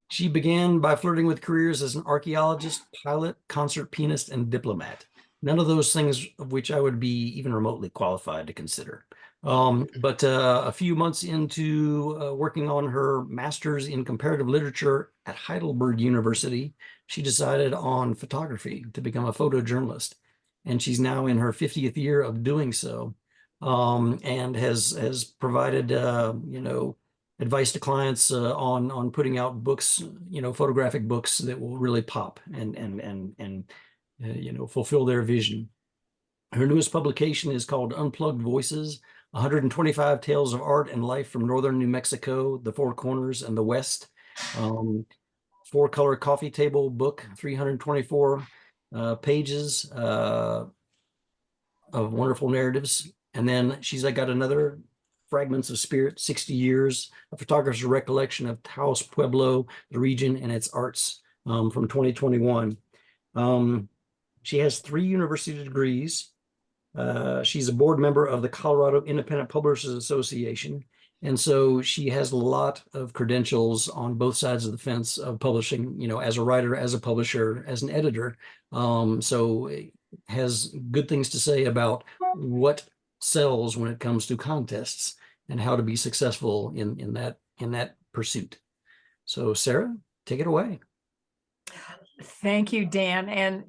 She began by flirting with careers as an archaeologist, pilot, concert pianist, and diplomat. None of those things of which I would be even remotely qualified to consider. But a few months into working on her master's in comparative literature at Heidelberg University, she decided on photography to become a photojournalist. And she's now in her 50th year of doing so, and has provided, advice to clients on putting out books, photographic books that will really pop and fulfill their vision. Her newest publication is called Unplugged Voices: 125 Tales of Art and Life from Northern New Mexico, the Four Corners, and the West. Four-color coffee table book, 324 pages of wonderful narratives. And then she's got another Fragments of Spirit, 60 Years, a photographer's recollection of Taos Pueblo, the region, and its arts, from 2021. She has 3 university degrees. She's a board member of the Colorado Independent Publishers Association. And so she has a lot of credentials on both sides of the fence of publishing, as a writer, as a publisher, as an editor. So has good things to say about what sells when it comes to contests and how to be successful in that pursuit. So Sara, take it away. Thank you, Dan, and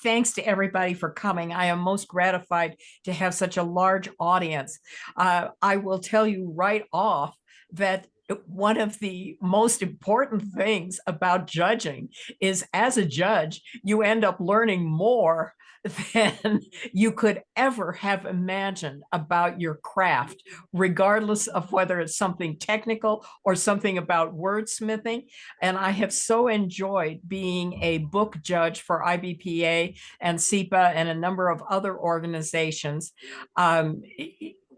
thanks to everybody for coming. I am most gratified to have such a large audience. I will tell you right off that one of the most important things about judging is, as a judge, you end up learning more than you could ever have imagined about your craft, regardless of whether it's something technical or something about wordsmithing. And I have so enjoyed being a book judge for IBPA and SEPA and a number of other organizations.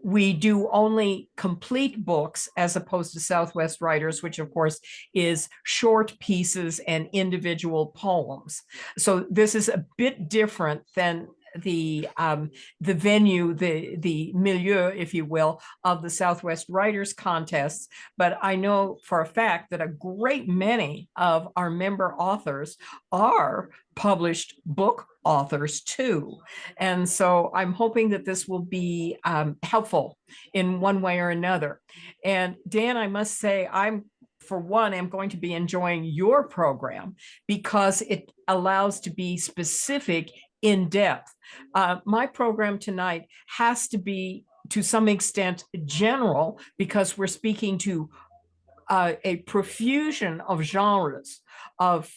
We do only complete books as opposed to SouthWest Writers, which of course is short pieces and individual poems. So this is a bit different than the venue, the milieu, if you will, of the SouthWest Writers contests. But I know for a fact that a great many of our member authors are published book authors too. And so I'm hoping that this will be helpful in one way or another. And Dan, I must say, for one, am going to be enjoying your program because it allows to be specific, in depth. My program tonight has to be, to some extent, general, because we're speaking to a profusion of genres, of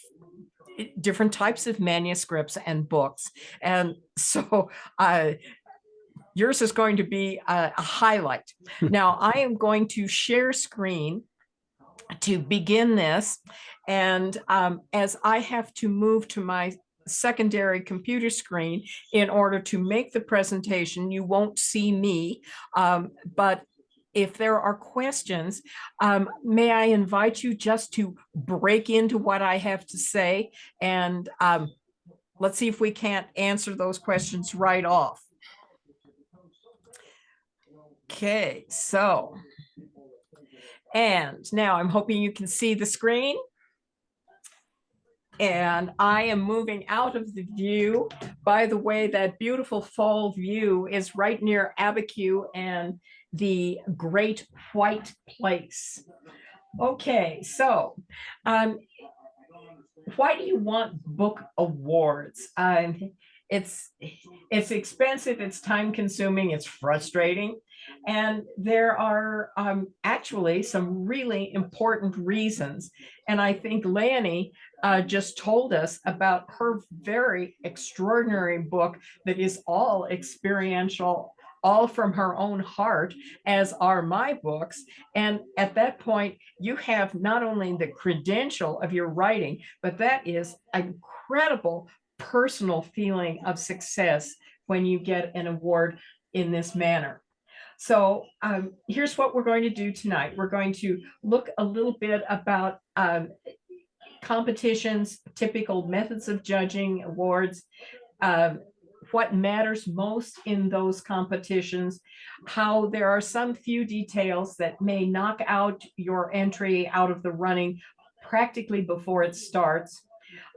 different types of manuscripts and books. And so yours is going to be a highlight. Now, I am going to share screen to begin this. And as I have to move to my secondary computer screen in order to make the presentation, you won't see me, but if there are questions, may I invite you just to break into what I have to say, and let's see if we can't answer those questions right off. Okay, so, and now I'm hoping you can see the screen. And I am moving out of the view. By the way, that beautiful fall view is right near Abiquiu and the Great White Place. Okay, so why do you want book awards? It's expensive, it's time consuming, it's frustrating. And there are actually some really important reasons. And I think Lanny just told us about her very extraordinary book that is all experiential, all from her own heart, as are my books. And at that point, you have not only the credential of your writing, but that is an incredible personal feeling of success when you get an award in this manner. So here's what we're going to do tonight. We're going to look a little bit about competitions, typical methods of judging awards, what matters most in those competitions, how there are some few details that may knock out your entry out of the running practically before it starts.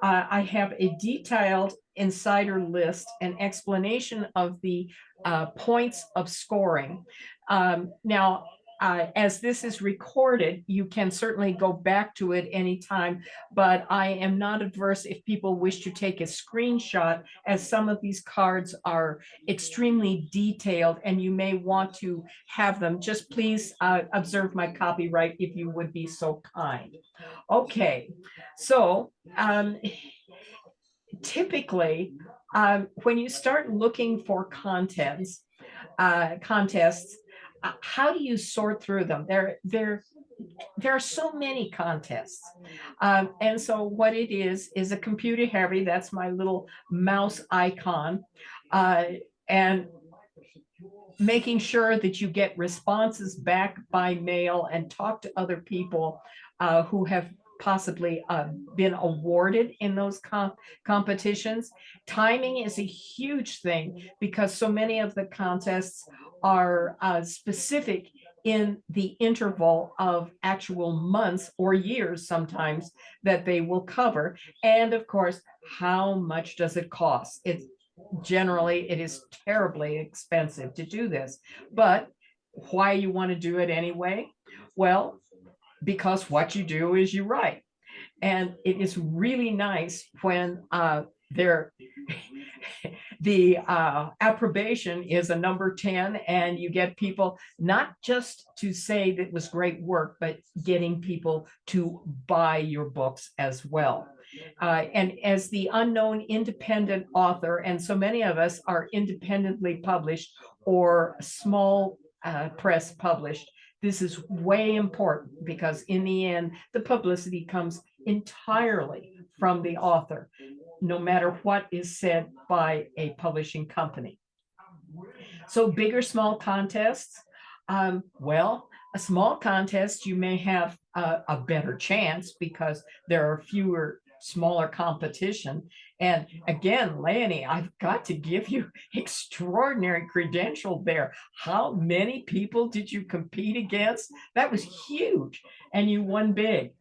I have a detailed insider list and explanation of the points of scoring. Now, as this is recorded, you can certainly go back to it anytime, but I am not adverse if people wish to take a screenshot, as some of these cards are extremely detailed and you may want to have them. Just please observe my copyright if you would be so kind. Okay, so typically, when you start looking for contests, how do you sort through them? There are so many contests. And so what it is a computer heavy, that's my little mouse icon, and making sure that you get responses back by mail and talk to other people who have possibly been awarded in those competitions. Timing is a huge thing because so many of the contests are specific in the interval of actual months or years sometimes that they will cover. And of course, how much does it cost? It's generally, it is terribly expensive to do this, but why you want to do it anyway? Well, because what you do is you write. And it is really nice when the approbation is a number 10 and you get people not just to say that it was great work, but getting people to buy your books as well. And as the unknown independent author, and so many of us are independently published or small press published, this is way important because in the end, the publicity comes entirely from the author, no matter what is said by a publishing company. So big or small contests, well, a small contest, you may have a better chance because there are fewer smaller competition. And again, Leonie, I've got to give you extraordinary credential there. How many people did you compete against? That was huge, and you won big.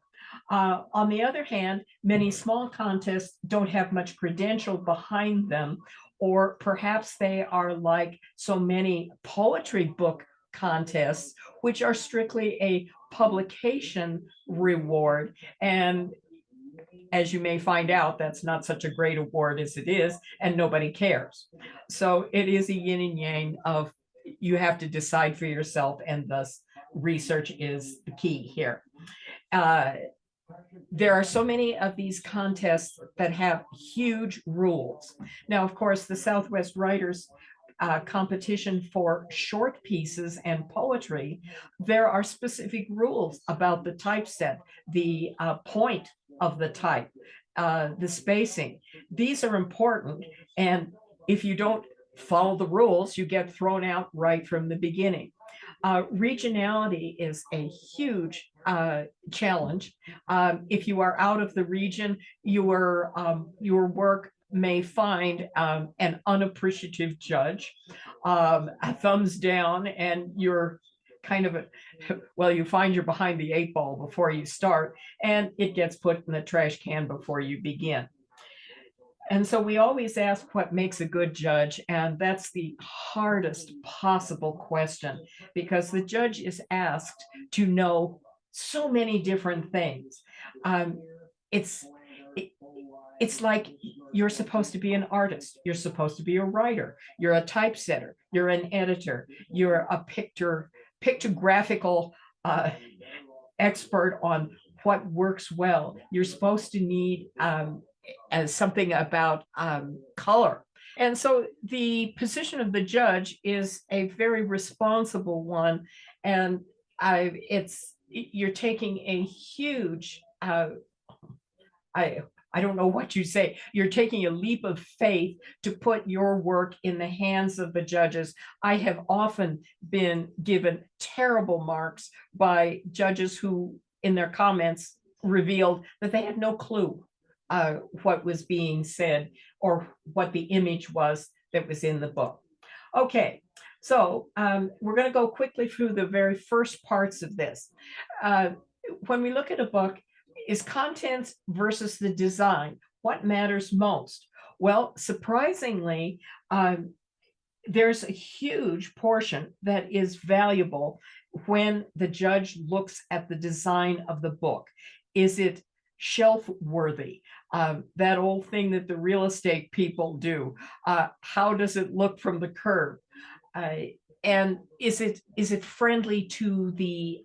On the other hand, many small contests don't have much credential behind them, or perhaps they are like so many poetry book contests, which are strictly a publication reward. And as you may find out, that's not such a great award as it is, and nobody cares. So it is a yin and yang of you have to decide for yourself, and thus research is the key here. There are so many of these contests that have huge rules. Now, of course, the Southwest Writers competition for short pieces and poetry, there are specific rules about the typeset, the point of the type, the spacing. These are important, and if you don't follow the rules, you get thrown out right from the beginning. Regionality is a huge challenge. If you are out of the region, your work may find an unappreciative judge, a thumbs down, and you're kind of well, you find you're behind the 8 ball before you start, and it gets put in the trash can before you begin. And so we always ask what makes a good judge, and that's the hardest possible question because the judge is asked to know so many different things. It's like you're supposed to be an artist, you're supposed to be a writer, you're a typesetter, you're an editor, you're a pictographical expert on what works well. You're supposed to need as something about color. And so the position of the judge is a very responsible one. And you're taking a huge, I don't know what you say, you're taking a leap of faith to put your work in the hands of the judges. I have often been given terrible marks by judges who, in their comments, revealed that they had no clue what was being said or what the image was that was in the book. Okay, so we're going to go quickly through the very first parts of this. When we look at a book, is content versus the design. What matters most? Well, surprisingly, there's a huge portion that is valuable when the judge looks at the design of the book. Is it shelf worthy? That old thing that the real estate people do. How does it look from the curb? And is it friendly to the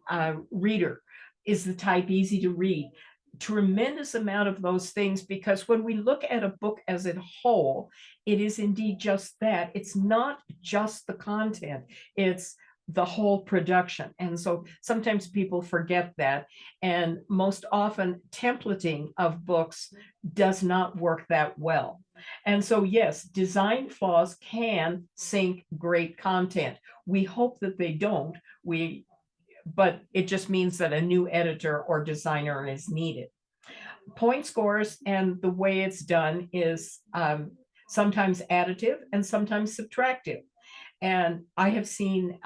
reader? Is the type easy to read? Tremendous amount of those things, because when we look at a book as a whole, it is indeed just that. It's not just the content, it's the whole production. And so sometimes people forget that. And most often, templating of books does not work that well. And so, yes, design flaws can sink great content. We hope that they don't. But it just means that a new editor or designer is needed. Point scores and the way it's done is sometimes additive and sometimes subtractive. And I have seen,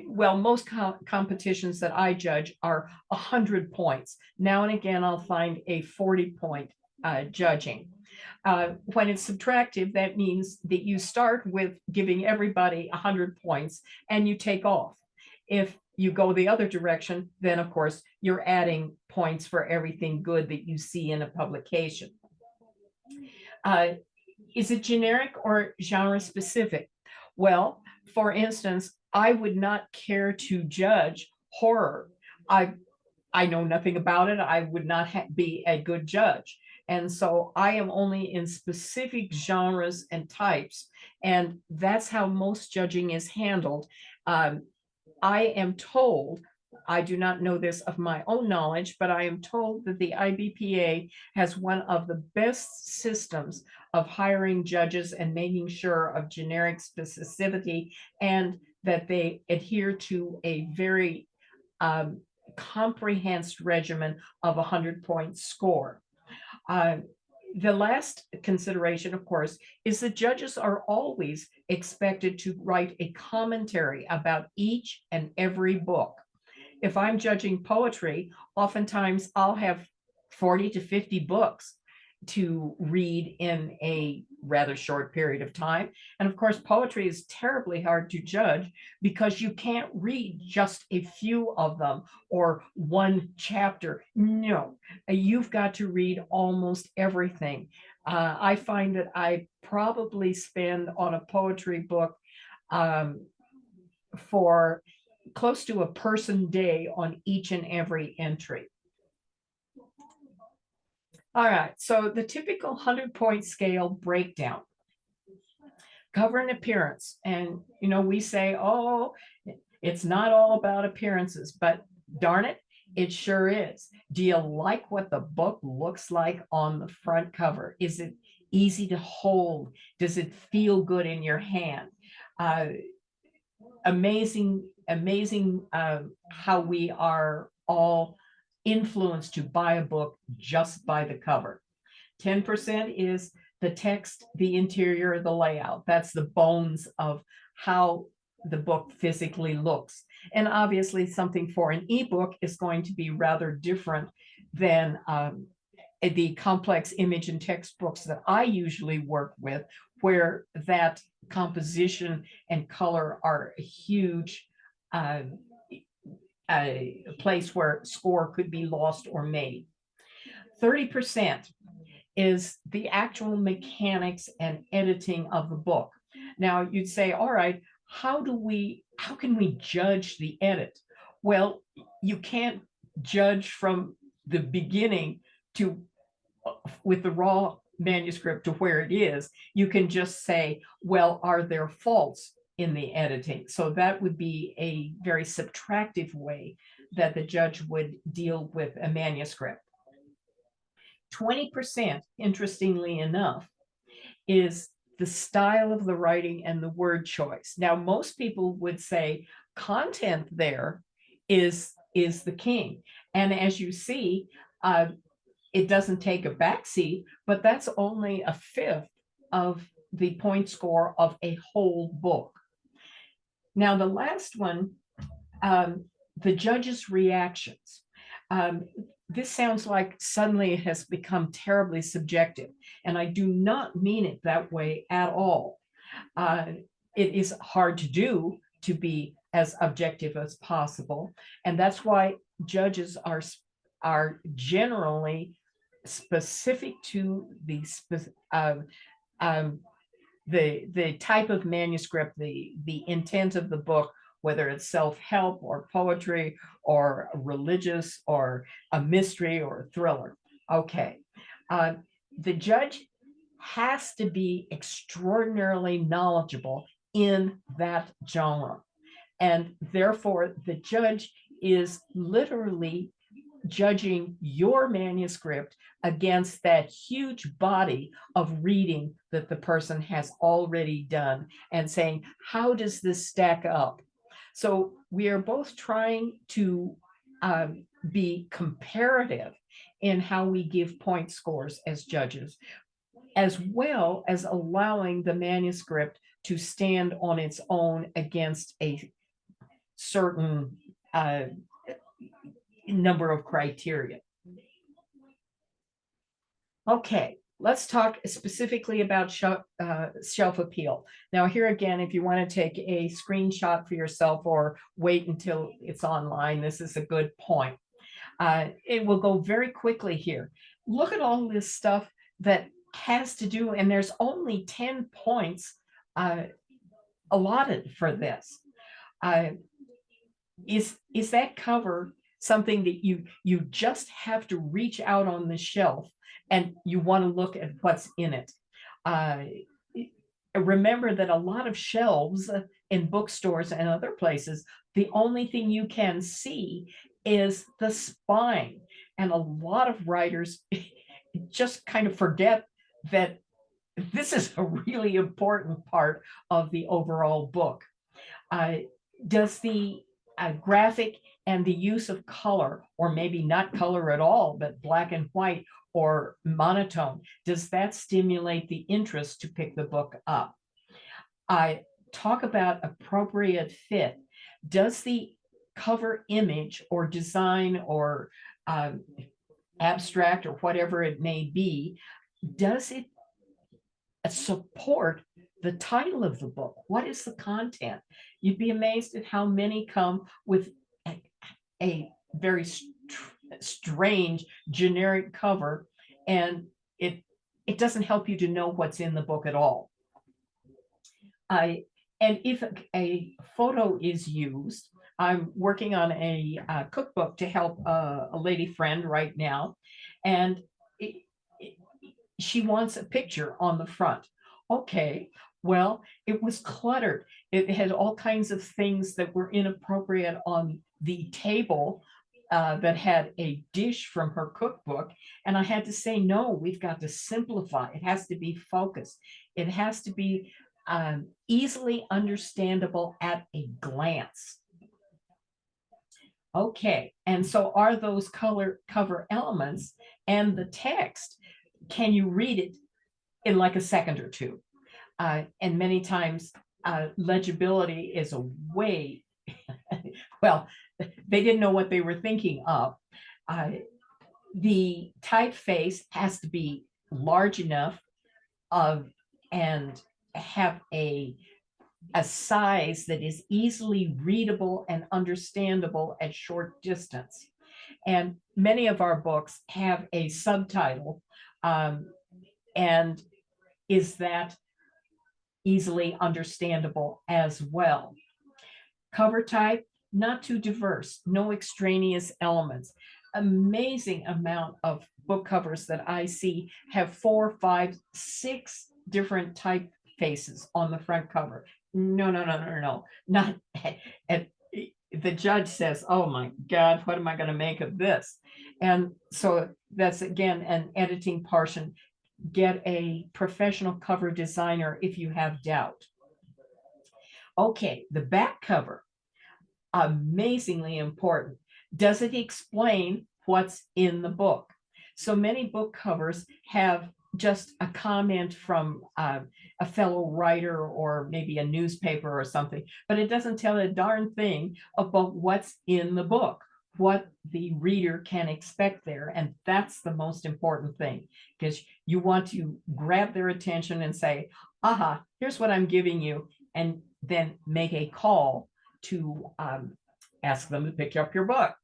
well, most competitions that I judge are 100 points. Now and again, I'll find a 40-point judging. When it's subtractive, that means that you start with giving everybody 100 points and you take off. If you go the other direction, then of course you're adding points for everything good that you see in a publication. Is it generic or genre specific? Well, for instance, I would not care to judge horror. I know nothing about it. I would not be a good judge. And so I am only in specific genres and types. And that's how most judging is handled. I am told, I do not know this of my own knowledge, but I am told that the IBPA has one of the best systems of hiring judges and making sure of generic specificity, and that they adhere to a very comprehensive regimen of 100-point score. The last consideration, of course, is that judges are always expected to write a commentary about each and every book. If I'm judging poetry, oftentimes I'll have 40 to 50 books to read in a rather short period of time. And of course, poetry is terribly hard to judge because you can't read just a few of them or one chapter. No, you've got to read almost everything. I find that I probably spend on a poetry book for close to a person day on each and every entry. All right, so the typical 100-point scale breakdown. Cover and appearance. And, you know, we say, oh, it's not all about appearances, but darn it, it sure is. Do you like what the book looks like on the front cover? Is it easy to hold? Does it feel good in your hand? Amazing how we are all influenced to buy a book just by the cover. 10% is the text, the interior, the layout. That's the bones of how the book physically looks. And obviously something for an ebook is going to be rather different than the complex image and text books that I usually work with, where that composition and color are a huge a place where score could be lost or made. 30% is the actual mechanics and editing of the book. Now you'd say, all right, how can we judge the edit? Well, you can't judge from the beginning to with the raw manuscript to where it is. You can just say, well, are there faults in the editing? So that would be a very subtractive way that the judge would deal with a manuscript. 20%, interestingly enough, is the style of the writing and the word choice. Now, most people would say content there is the king. And as you see, it doesn't take a backseat, but that's only a fifth of the point score of a whole book. Now, the last one, the judge's reactions. this sounds like suddenly it has become terribly subjective, and I do not mean it that way at all. Uh, it is hard to do to be as objective as possible, and that's why judges are generally specific to um, the type of manuscript, the intent of the book, whether it's self-help or poetry or religious or a mystery or a thriller. Okay. Uh, the judge has to be extraordinarily knowledgeable in that genre. And therefore, the judge is literally judging your manuscript against that huge body of reading that the person has already done and saying, how does this stack up? So we are both trying to be comparative in how we give point scores as judges, as well as allowing the manuscript to stand on its own against a certain number of criteria. Okay, let's talk specifically about shelf appeal. Now, here again, if you want to take a screenshot for yourself or wait until it's online, this is a good point. It will go very quickly here. Look at all this stuff that has to do, and there's only 10 points allotted for this. Is that cover something that you just have to reach out on the shelf and you want to look at what's in it? Remember that a lot of shelves in bookstores and other places, the only thing you can see is the spine. And a lot of writers just kind of forget that this is a really important part of the overall book. Does the graphic and the use of color, or maybe not color at all, but black and white or monotone, does that stimulate the interest to pick the book up? I talk about appropriate fit. Does the cover image or design or abstract or whatever it may be, does it support the title of the book? What is the content? You'd be amazed at how many come with a very strange generic cover, and it doesn't help you to know what's in the book at all. And if a photo is used, I'm working on a cookbook to help a lady friend right now, and she wants a picture on the front. Okay, well, it was cluttered. It had all kinds of things that were inappropriate on the table that had a dish from her cookbook. And I had to say, no, we've got to simplify. It has to be focused. It has to be easily understandable at a glance. Okay, and so are those cover elements and the text, can you read it in like a second or two? And many times legibility is a way, well, they didn't know what they were thinking of. The typeface has to be large enough and have a size that is easily readable and understandable at short distance. And many of our books have a subtitle, and is that easily understandable as well? Cover type, not too diverse, no extraneous elements. Amazing amount of book covers that I see have 4, 5, 6 different typefaces on the front cover. No, not. And the judge says, oh my God, what am I going to make of this? And so that's again an editing portion. Get a professional cover designer if you have doubt. Okay, the back cover, amazingly important. Does it explain what's in the book? So many book covers have just a comment from a fellow writer or maybe a newspaper or something, but it doesn't tell a darn thing about what's in the book. what the reader can expect there. And that's the most important thing, because you want to grab their attention and say, aha, here's what I'm giving you, and then make a call to ask them to pick up your book.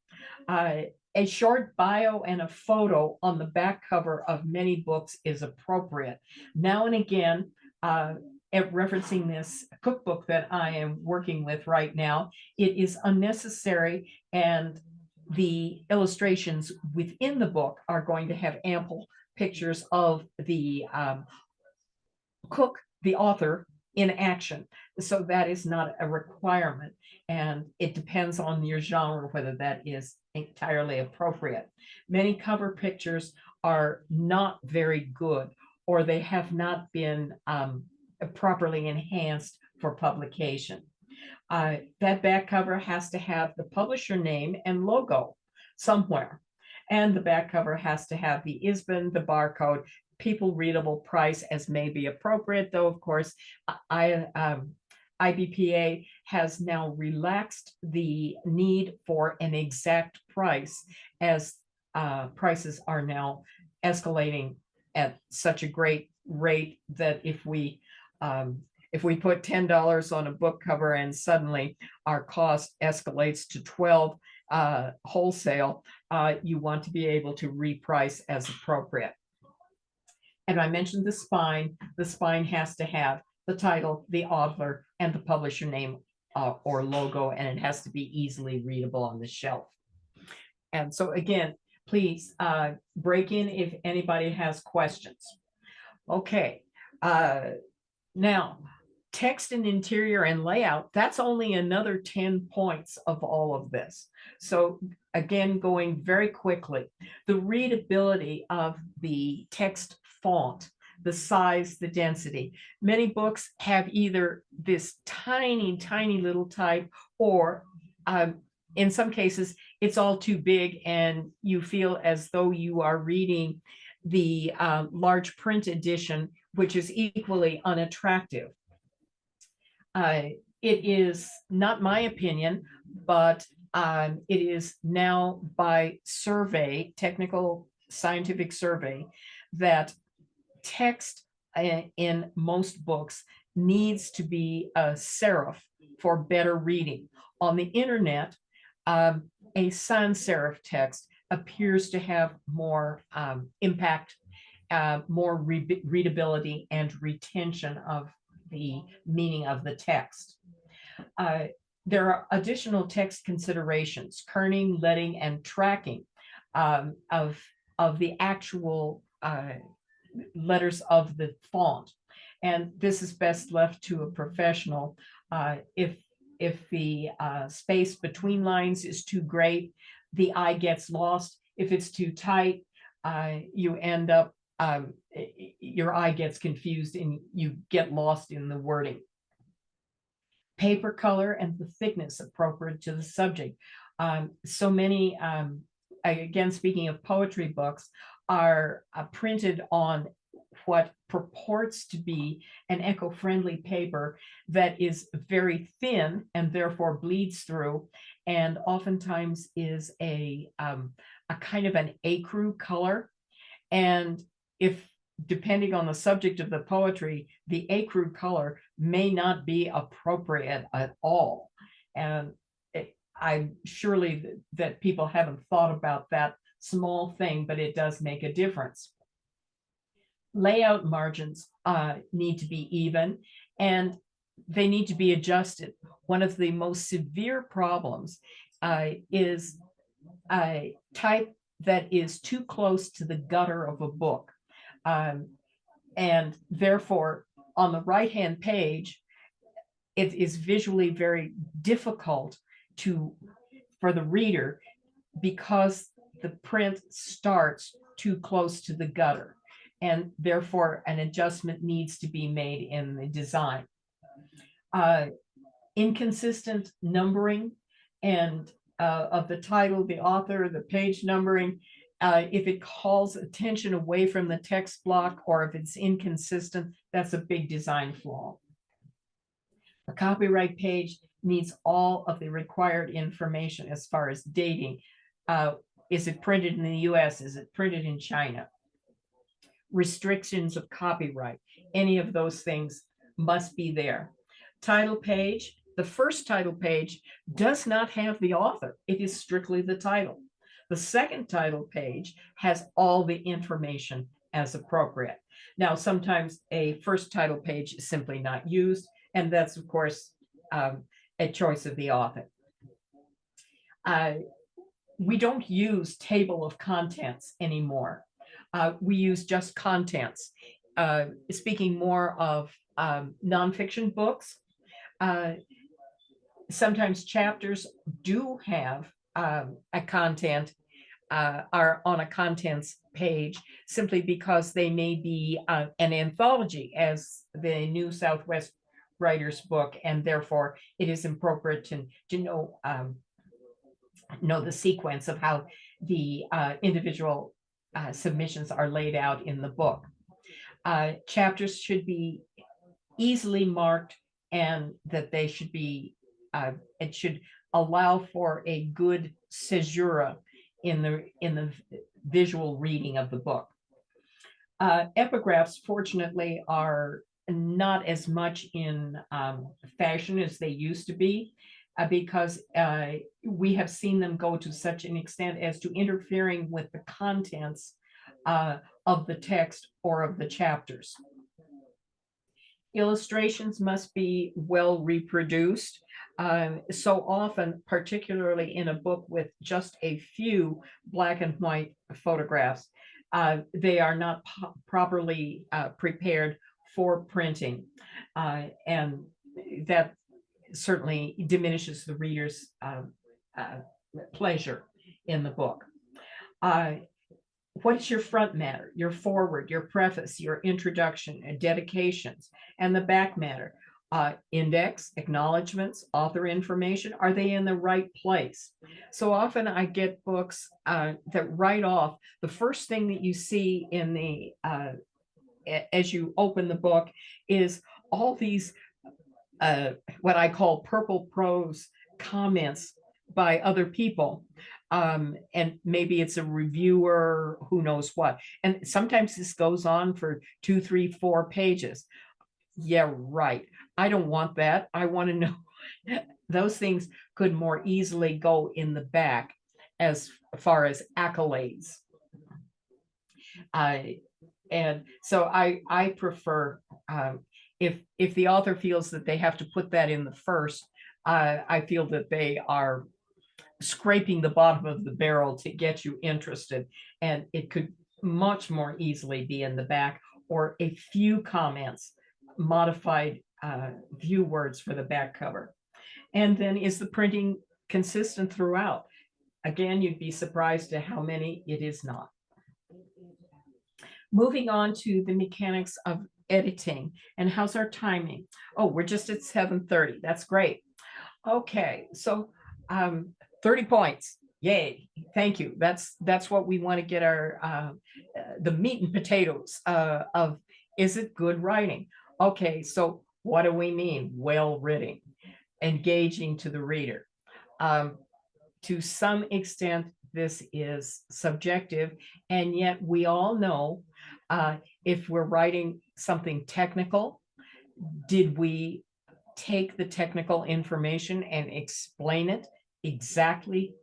A short bio and a photo on the back cover of many books is appropriate. Now and again, referencing this cookbook that I am working with right now, it is unnecessary, and the illustrations within the book are going to have ample pictures of the cook, the author, in action. So that is not a requirement, and it depends on your genre whether that is entirely appropriate. Many cover pictures are not very good, or they have not been properly enhanced for publication. That back cover has to have the publisher name and logo somewhere. And the back cover has to have the ISBN, the barcode, people readable price as may be appropriate, though, of course, IBPA has now relaxed the need for an exact price, as prices are now escalating at such a great rate that if we put $10 on a book cover and suddenly our cost escalates to 12 wholesale, you want to be able to reprice as appropriate. And I mentioned the spine. The spine has to have the title, the author, and the publisher name or logo, and it has to be easily readable on the shelf. And so again, please break in if anybody has questions. Okay, now text and interior and layout, that's only another 10 points of all of this. So again, going very quickly, the readability of the text font, the size, the density. Many books have either this tiny, tiny little type, or in some cases, it's all too big and you feel as though you are reading the large print edition, which is equally unattractive. It is not my opinion, but it is now by survey, technical scientific survey, that text in most books needs to be a serif for better reading. On the internet, a sans serif text appears to have more impact, more readability and retention of the meaning of the text. There are additional text considerations, kerning, leading, and tracking of the actual letters of the font. And this is best left to a professional. If the space between lines is too great, the eye gets lost. If it's too tight, you end up, your eye gets confused and you get lost in the wording. Paper color and the thickness appropriate to the subject. So many, again, speaking of poetry books, are printed on what purports to be an eco-friendly paper that is very thin and therefore bleeds through, and oftentimes is a kind of an ecru color. And if, depending on the subject of the poetry, the ecru color may not be appropriate at all. And I'm surely that people haven't thought about that small thing, but it does make a difference. Layout margins need to be even, and they need to be adjusted. One of the most severe problems is a type that is too close to the gutter of a book. And therefore, on the right-hand page, it is visually very difficult for the reader, because the print starts too close to the gutter, and therefore an adjustment needs to be made in the design. Inconsistent numbering and of the title, the author, the page numbering, if it calls attention away from the text block, or if it's inconsistent, that's a big design flaw. A copyright page needs all of the required information as far as dating, Is it printed in the US? Is it printed in China? Restrictions of copyright, any of those things must be there. Title page, the first title page does not have the author. It is strictly the title. The second title page has all the information as appropriate. Now, sometimes a first title page is simply not used, and that's, of course, a choice of the author. We don't use table of contents anymore. We use just contents. Speaking more of nonfiction books, sometimes chapters do have a content, are on a contents page, simply because they may be an anthology, as the new Southwest writer's book, and therefore it is appropriate to know the sequence of how the individual submissions are laid out in the book. Chapters should be easily marked, and that they should be, it should allow for a good caesura in the visual reading of the book. Epigraphs, fortunately, are not as much in fashion as they used to be, because we have seen them go to such an extent as to interfering with the contents of the text or of the chapters. Illustrations must be well reproduced. So often, particularly in a book with just a few black and white photographs, they are not properly prepared for printing, and that certainly diminishes the reader's pleasure in the book. What is your front matter, your foreword, your preface, your introduction and dedications, and the back matter? Index, acknowledgments, author information, are they in the right place? So often I get books that right off, the first thing that you see in the, as you open the book, is all these, what I call purple prose comments by other people. And maybe it's a reviewer, who knows what. And sometimes this goes on for 2, 3, 4 pages. Yeah, right. I don't want that. I want to know. Those things could more easily go in the back as far as accolades. And so I prefer, if the author feels that they have to put that in the first, I feel that they are scraping the bottom of the barrel to get you interested, and it could much more easily be in the back, or a few comments, modified view words for the back cover. And then, is the printing consistent throughout? Again, you'd be surprised at how many it is not. Moving on to the mechanics of editing, and how's our timing? Oh, we're just at 7:30. That's great. Okay, so 30 points. Yay. Thank you. That's what we want to get our the meat and potatoes of, is it good writing? Okay, so what do we mean? Well written, engaging to the reader. To some extent, this is subjective, and yet we all know if we're writing something technical, did we take the technical information and explain it exactly,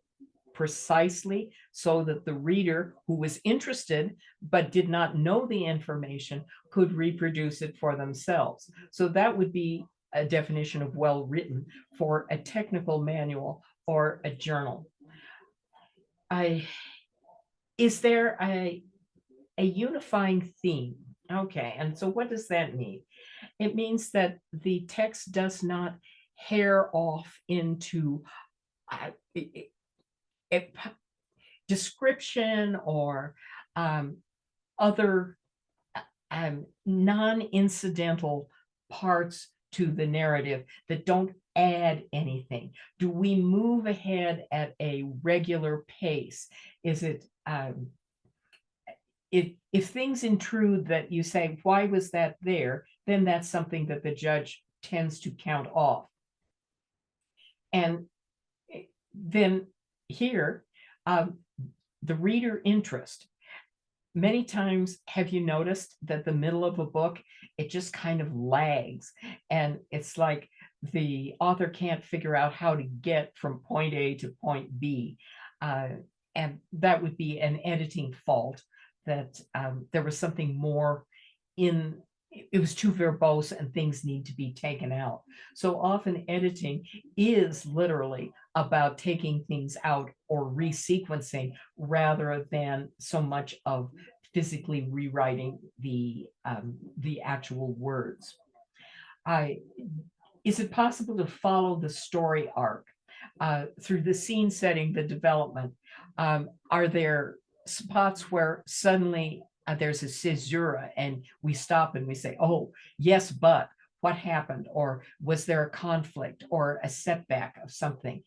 precisely, so that the reader who was interested but did not know the information could reproduce it for themselves? So that would be a definition of well written for a technical manual or a journal. Is there a unifying theme? Okay, and so what does that mean? It means that the text does not hair off into a description or other non-incidental parts to the narrative that don't add anything. Do we move ahead at a regular pace? Is it if things intrude that you say, why was that there? Then that's something that the judge tends to count off. And then here, The reader interest. Many times, have you noticed that the middle of a book, it just kind of lags, and it's like the author can't figure out how to get from point A to point B. And that would be an editing fault, that there was something more in it was too verbose and things need to be taken out. So often editing is literally about taking things out or resequencing rather than so much of physically rewriting the actual words. Is it possible to follow the story arc through the scene setting, the development? Are there spots where suddenly there's a caesura and we stop and we say, oh, yes, but what happened? Or was there a conflict or a setback of something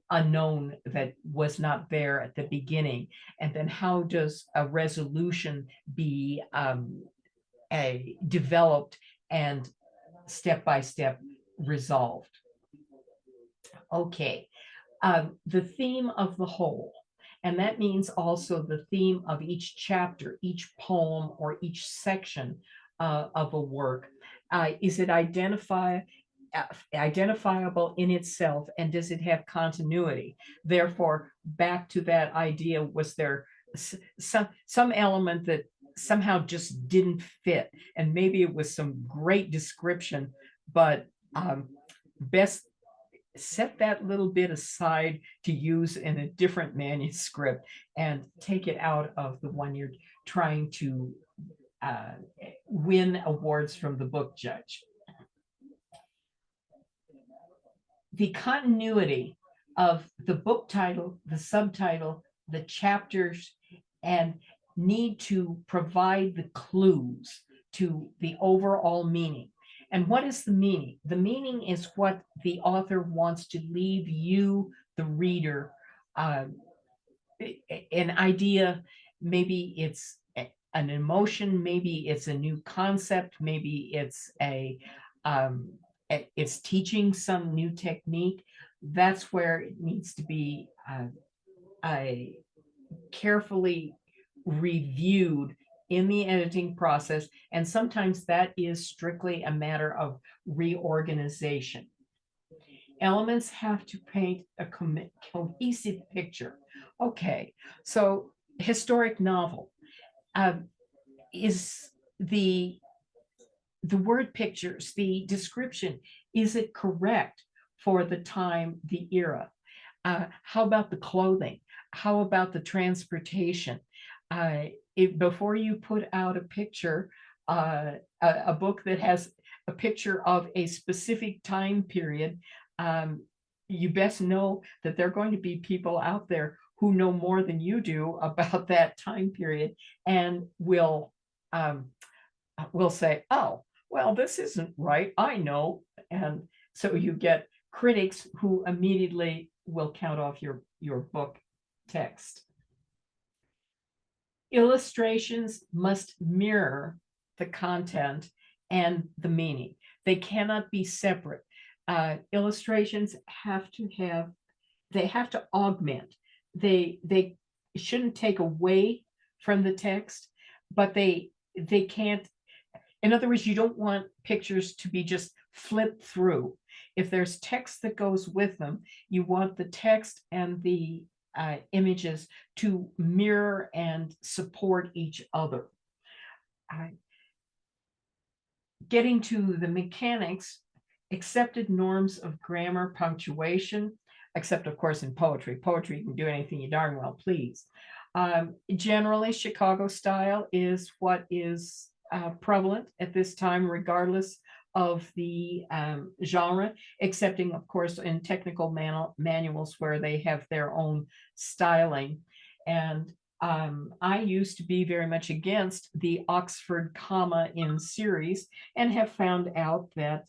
unknown that was not there at the beginning? And then how does a resolution be developed and step by step resolved? Okay, the theme of the whole. And that means also the theme of each chapter, each poem, or each section of a work. Is it identifiable in itself, and does it have continuity? Therefore, back to that idea, was there some element that somehow just didn't fit? And maybe it was some great description, but best set that little bit aside to use in a different manuscript and take it out of the one you're trying to win awards from the book judge. The continuity of the book title, the subtitle, the chapters, and need to provide the clues to the overall meaning. And what is the meaning? The meaning is what the author wants to leave you, the reader, an idea. Maybe it's an emotion, maybe it's a new concept, maybe it's it's teaching some new technique. That's where it needs to be carefully reviewed in the editing process, and sometimes that is strictly a matter of reorganization. Elements have to paint a cohesive picture. Okay, so historic novel is the word pictures, the description, is it correct for the time, the era? How about the clothing? How about the transportation? Before you put out a picture, a book that has a picture of a specific time period, you best know that there are going to be people out there who know more than you do about that time period and will say, oh, well, this isn't right, I know. And so you get critics who immediately will count off your book text. Illustrations must mirror the content and the meaning. They cannot be separate. Illustrations have to augment. They shouldn't take away from the text, but they can't. In other words, you don't want pictures to be just flipped through. If there's text that goes with them, you want the text and the images to mirror and support each other. Getting to the mechanics, accepted norms of grammar, punctuation, except of course in poetry. Poetry, you can do anything you darn well please. Generally, Chicago style is what is prevalent at this time, regardless of the genre, excepting of course in technical manuals where they have their own styling. And I used to be very much against the Oxford comma in series, and have found out that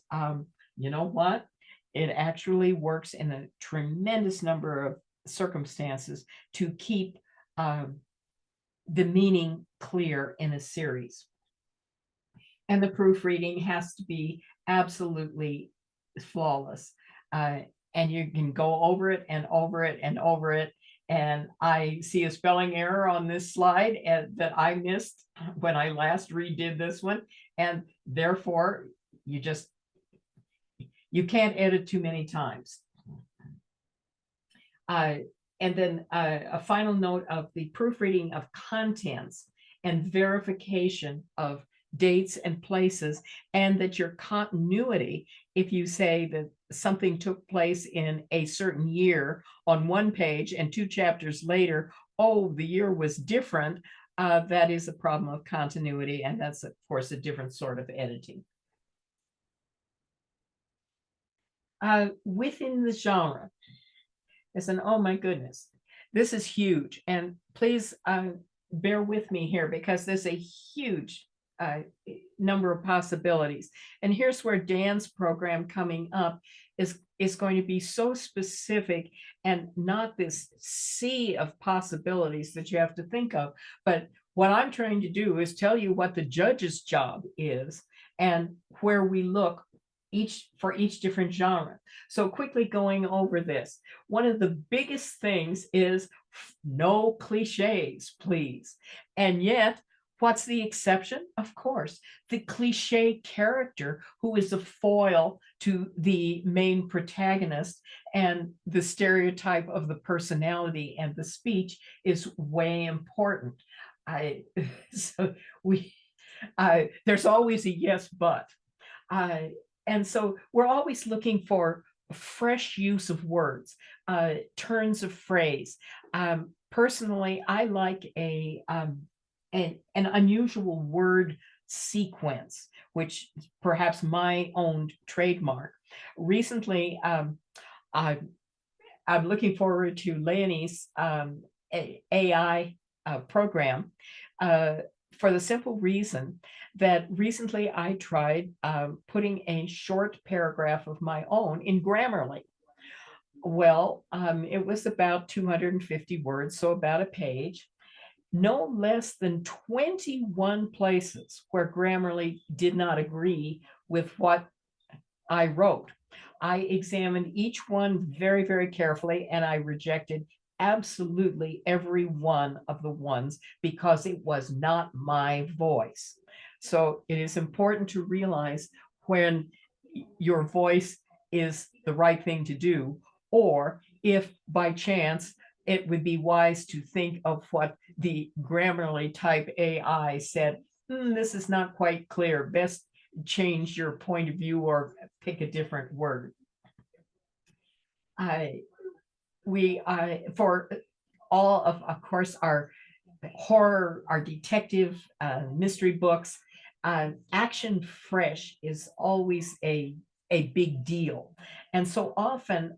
you know what, it actually works in a tremendous number of circumstances to keep the meaning clear in a series. And the proofreading has to be absolutely flawless. And you can go over it and over it and over it And I see a spelling error on this slide that I missed when I last redid this one. And therefore, you can't edit too many times. And then a final note of the proofreading of contents and verification of dates and places, and that your continuity, if you say that something took place in a certain year on one page and 2 chapters later, oh, the year was different, that is a problem of continuity, and that's, of course, a different sort of editing. Within the genre, oh my goodness, this is huge. And please bear with me here, because there's a huge number of possibilities. And here's where Dan's program coming up is going to be so specific, and not this sea of possibilities that you have to think of. But what I'm trying to do is tell you what the judge's job is and where we look for each different genre. So quickly going over this, one of the biggest things is no cliches, please. And yet, what's the exception? Of course, the cliche character who is a foil to the main protagonist, and the stereotype of the personality and the speech is way important. There's always a yes, but. And so we're always looking for fresh use of words, turns of phrase. Personally, I like an unusual word sequence, which is perhaps my own trademark. Recently, I'm looking forward to Leonie's AI program, for the simple reason that recently I tried putting a short paragraph of my own in Grammarly. Well, it was about 250 words, so about a page. No less than 21 places where Grammarly did not agree with what I wrote. I examined each one very, very carefully, and I rejected absolutely every one of the ones because it was not my voice. So it is important to realize when your voice is the right thing to do, or if by chance it would be wise to think of what the Grammarly type AI said, this is not quite clear, best change your point of view or pick a different word. For all of course, our horror, our detective mystery books, action fresh is always a big deal. And so often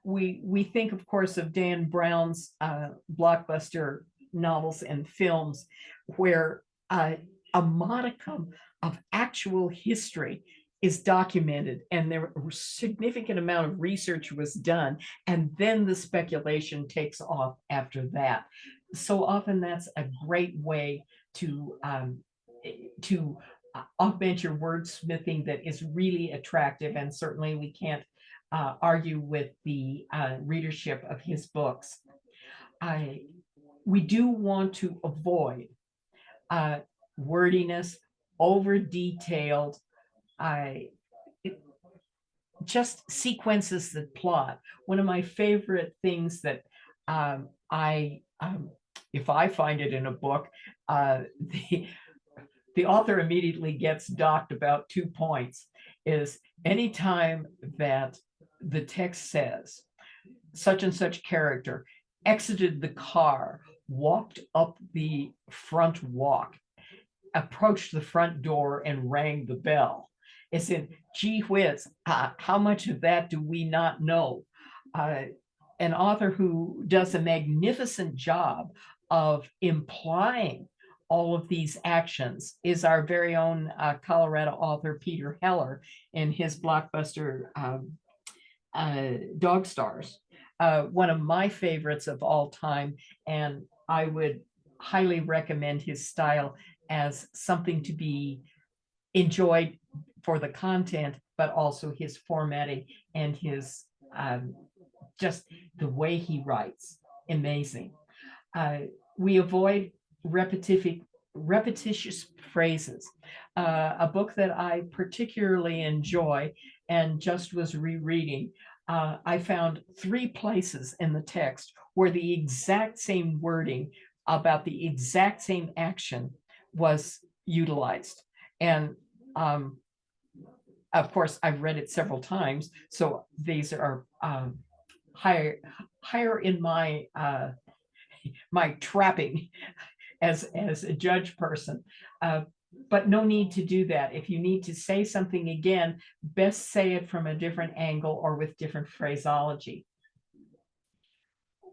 we think, of course, of Dan Brown's blockbuster novels and films, where a modicum of actual history is documented, and there a significant amount of research was done, and then the speculation takes off after that. So often that's a great way to augment your wordsmithing that is really attractive, and certainly we can't argue with the readership of his books. We do want to avoid wordiness, over-detailed, just sequences the plot. One of my favorite things that if I find it in a book, the author immediately gets docked about 2 points, is anytime that the text says such and such character exited the car, walked up the front walk, approached the front door, and rang the bell. It's in, gee whiz, how much of that do we not know? An author who does a magnificent job of implying all of these actions is our very own Colorado author, Peter Heller, in his blockbuster Dog Stars. One of my favorites of all time, and I would highly recommend his style as something to be enjoyed for the content, but also his formatting and his just the way he writes, amazing. We avoid repetitious phrases. A book that I particularly enjoy and just was rereading, I found 3 places in the text where the exact same wording about the exact same action was utilized. And of course, I've read it several times, so these are higher in my my trapping as a judge person. But no need to do that. If you need to say something again, best say it from a different angle or with different phraseology.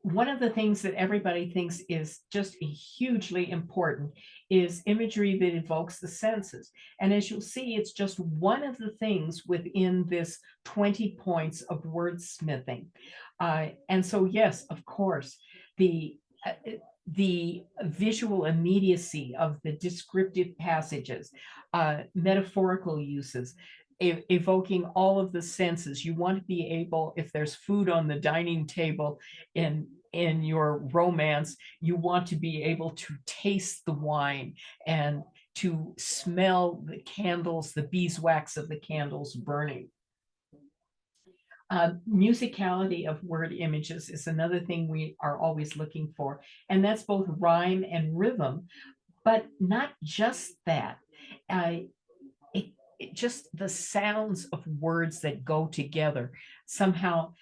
One of the things that everybody thinks is just hugely important is imagery that evokes the senses. And as you'll see, it's just one of the things within this 20 points of wordsmithing. And so, yes, of course, the visual immediacy of the descriptive passages, metaphorical uses, evoking all of the senses. You want to be able, if there's food on the dining table in your romance, you want to be able to taste the wine and to smell the candles, the beeswax of the candles burning. Musicality of word images is another thing we are always looking for, and that's both rhyme and rhythm, but not just that. Just the sounds of words that go together somehow.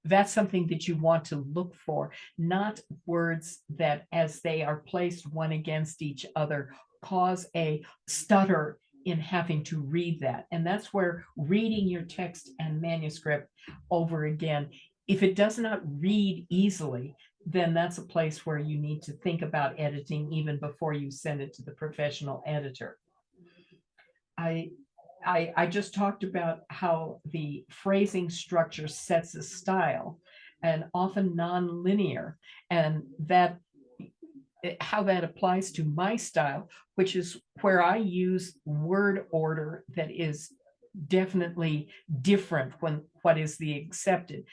That's something that you want to look for, not words that, as they are placed one against each other, cause a stutter in having to read that. And that's where reading your text and manuscript over again, if it does not read easily, then that's a place where you need to think about editing even before you send it to the professional editor. I just talked about how the phrasing structure sets a style, and often non-linear, and that how that applies to my style, which is where I use word order that is definitely different when what is the accepted.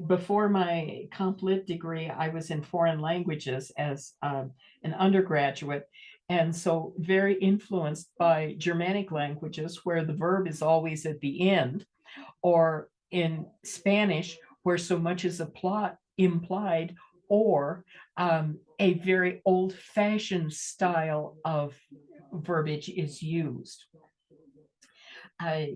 Before my comp lit degree, I was in foreign languages as an undergraduate. And so very influenced by Germanic languages where the verb is always at the end, or in Spanish where so much is implied, or a very old-fashioned style of verbiage is used. I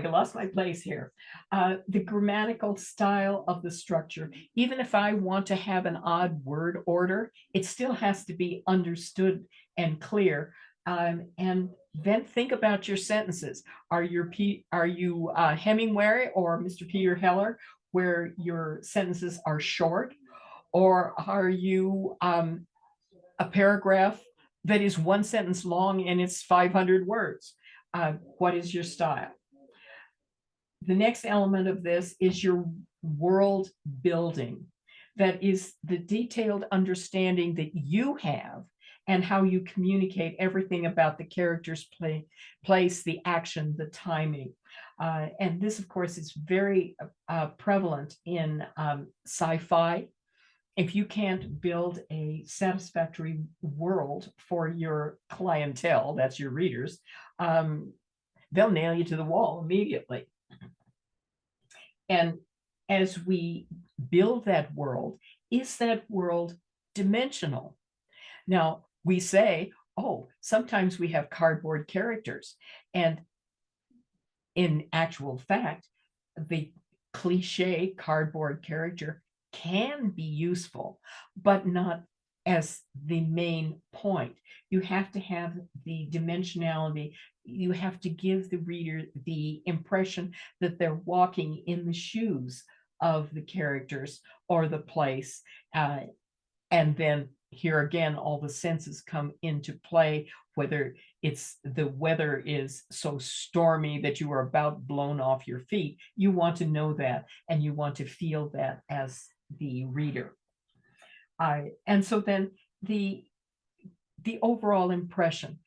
lost my place here. The grammatical style of the structure, even if I want to have an odd word order, it still has to be understood and clear. And then think about your sentences. Are you Hemingway or Mr. Peter Heller, where your sentences are short, or are you a paragraph that is one sentence long and it's 500 words? What is your style? The next element of this is your world building. That is the detailed understanding that you have and how you communicate everything about the character's place, the action, the timing. And this, of course, is very prevalent in sci-fi. If you can't build a satisfactory world for your clientele, that's your readers, they'll nail you to the wall immediately. And as we build that world, is that world dimensional? Now, we say, oh, sometimes we have cardboard characters. And in actual fact, the cliche cardboard character can be useful, but not as the main point. You have to have the dimensionality. You have to give the reader the impression that they're walking in the shoes of the characters or the place. And then here again, all the senses come into play, whether it's the weather is so stormy that you are about blown off your feet. You want to know that, and you want to feel that as the reader. And so then the overall impression,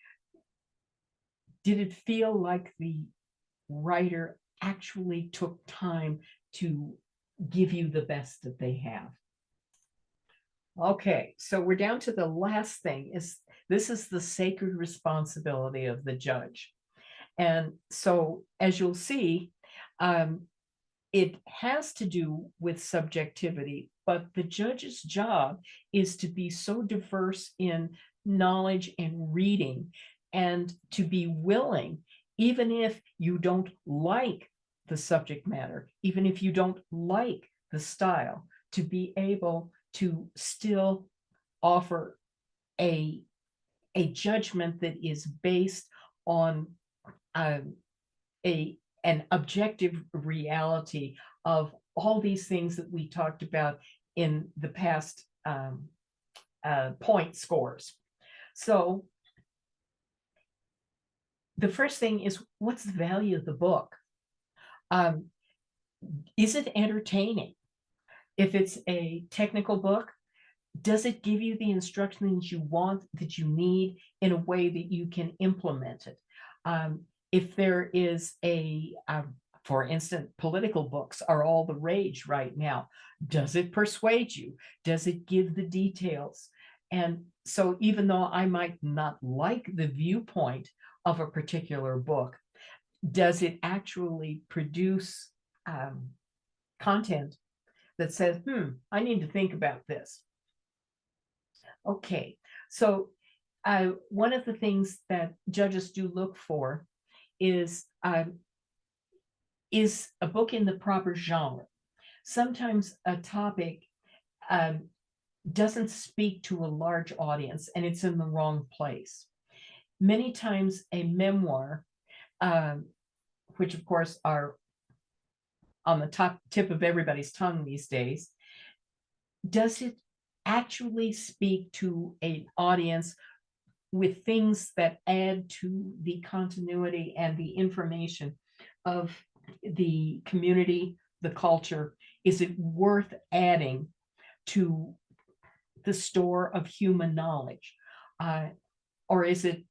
did it feel like the writer actually took time to give you the best that they have. Okay, so we're down to the last thing. This is the sacred responsibility of the judge. And so, as you'll see, it has to do with subjectivity, but the judge's job is to be so diverse in knowledge and reading, and to be willing, even if you don't like the subject matter, even if you don't like the style, to be able to still offer a judgment that is based on an objective reality of all these things that we talked about in the past point scores. So the first thing is, what's the value of the book? Is it entertaining? If it's a technical book, does it give you the instructions you want, that you need, in a way that you can implement it? If there is for instance, political books are all the rage right now. Does it persuade you? Does it give the details? And so even though I might not like the viewpoint of a particular book, does it actually produce content that says, I need to think about this? Okay, so one of the things that judges do look for is a book in the proper genre. Sometimes a topic doesn't speak to a large audience and it's in the wrong place. Many times a memoir, which of course are on the tip of everybody's tongue these days, does it actually speak to an audience with things that add to the continuity and the information of the community, the culture? Is it worth adding to the store of human knowledge? Or is it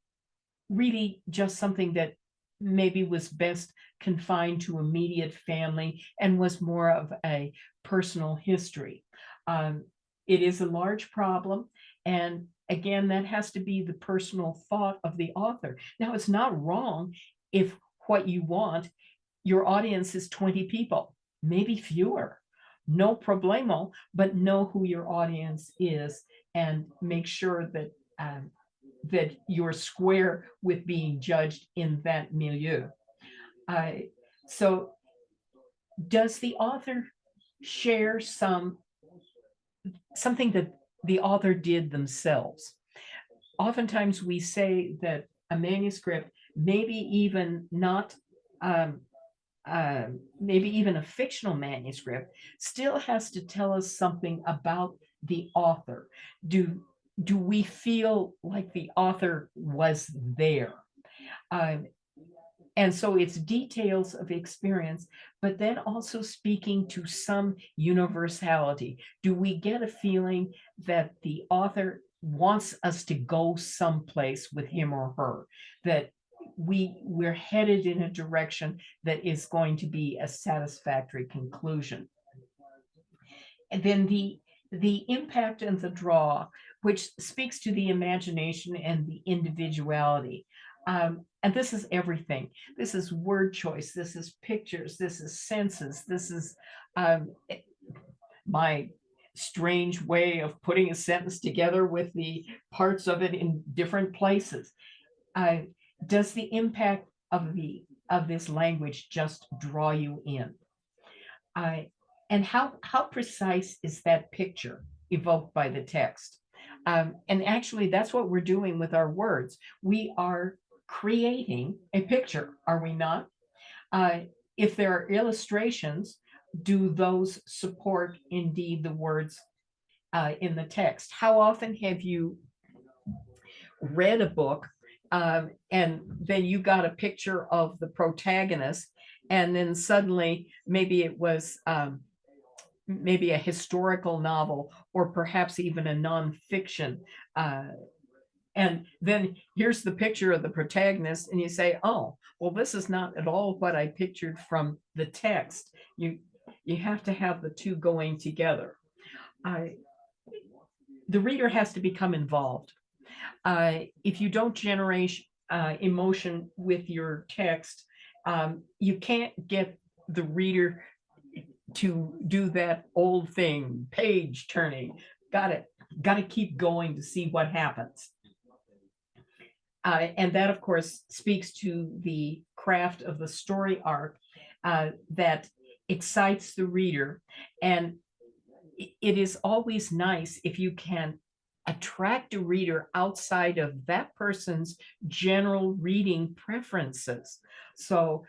really just something that maybe was best confined to immediate family and was more of a personal history? It is a large problem. And again, that has to be the personal thought of the author. Now, it's not wrong if what you want, your audience is 20 people, maybe fewer. No problemo, but know who your audience is and make sure that that you're square with being judged in that milieu. So does the author share something that the author did themselves? Oftentimes we say that a manuscript, maybe even not, maybe even a fictional manuscript, still has to tell us something about the author. Do we feel like the author was there? And so it's details of experience, but then also speaking to some universality. Do we get a feeling that the author wants us to go someplace with him or her, that we're headed in a direction that is going to be a satisfactory conclusion? And then the impact and the draw, which speaks to the imagination and the individuality. And this is everything. This is word choice. This is pictures. This is senses. This is my strange way of putting a sentence together with the parts of it in different places. Does the impact of this language just draw you in? And how precise is that picture evoked by the text? And actually, that's what we're doing with our words. We are creating a picture, are we not? If there are illustrations, do those support indeed the words in the text? How often have you read a book and then you got a picture of the protagonist, and then suddenly maybe it was maybe a historical novel or perhaps even a nonfiction And then here's the picture of the protagonist, and you say, oh, well, this is not at all what I pictured from the text. You have to have the two going together. The reader has to become involved. If you don't generate emotion with your text, you can't get the reader to do that old thing, page turning. Got to keep going to see what happens. And that, of course, speaks to the craft of the story arc that excites the reader. And it is always nice if you can attract a reader outside of that person's general reading preferences. So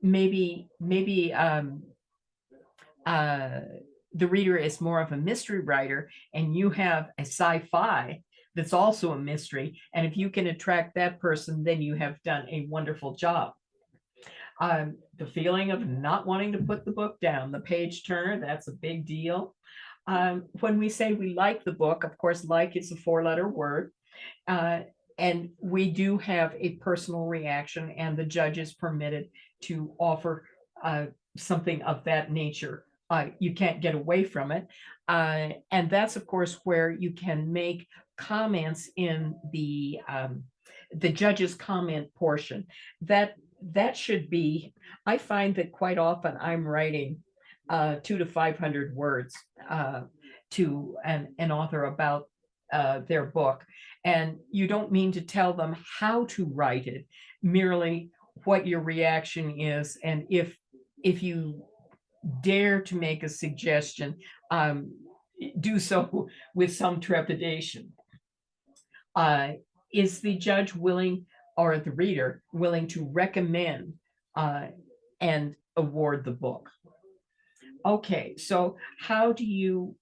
maybe the reader is more of a mystery writer, and you have a sci-fi that's also a mystery. And if you can attract that person, then you have done a wonderful job. The feeling of not wanting to put the book down, the page turner, that's a big deal. When we say we like the book, of course, like is a 4-letter word. And we do have a personal reaction, and the judge is permitted to offer something of that nature. You can't get away from it. And that's, of course, where you can make comments in the judge's comment portion. That should be, I find that quite often I'm writing 200 to 500 words to an author about their book. And you don't mean to tell them how to write it, merely what your reaction is. And if you dare to make a suggestion, do so with some trepidation. Is the judge willing, or the reader willing, to recommend and award the book? Okay, so how do you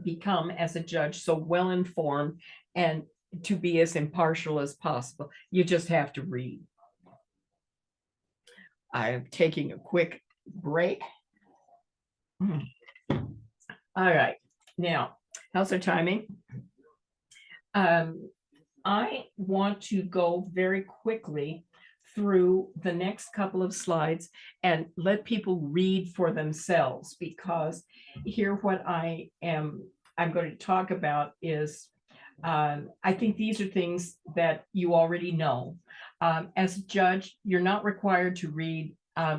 become as a judge so well informed and to be as impartial as possible? You just have to read. I'm taking a quick break. All right, now how's our timing? I want to go very quickly through the next couple of slides and let people read for themselves, because here what I'm going to talk about is, I think these are things that you already know. As a judge, you're not required to read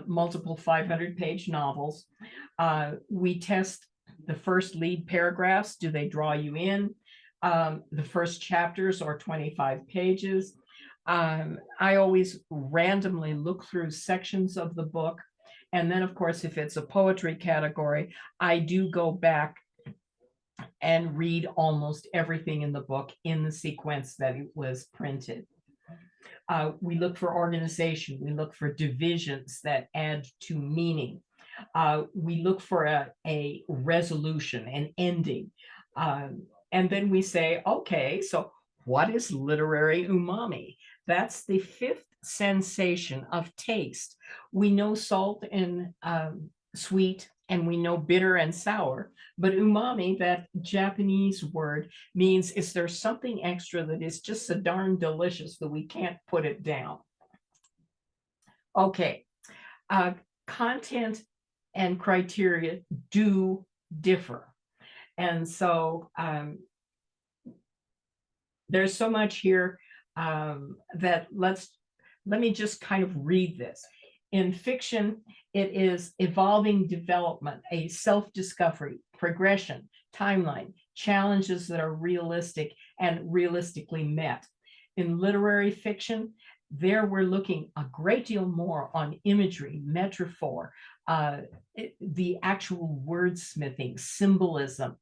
multiple 500-page novels. We test the first lead paragraphs. Do they draw you in? The first chapters are 25 pages. I always randomly look through sections of the book. And then, of course, if it's a poetry category, I do go back and read almost everything in the book in the sequence that it was printed. We look for organization. We look for divisions that add to meaning. We look for a resolution, an ending. And then we say, okay, so what is literary umami? That's the fifth sensation of taste. We know salt and sweet, and we know bitter and sour, but umami, that Japanese word, means is there something extra that is just so darn delicious that we can't put it down? Okay, content and criteria do differ. And so there's so much here that let me just kind of read this. In fiction, it is evolving development, a self-discovery, progression, timeline, challenges that are realistic and realistically met. In literary fiction, there we're looking a great deal more on imagery, metaphor, the actual wordsmithing, symbolism,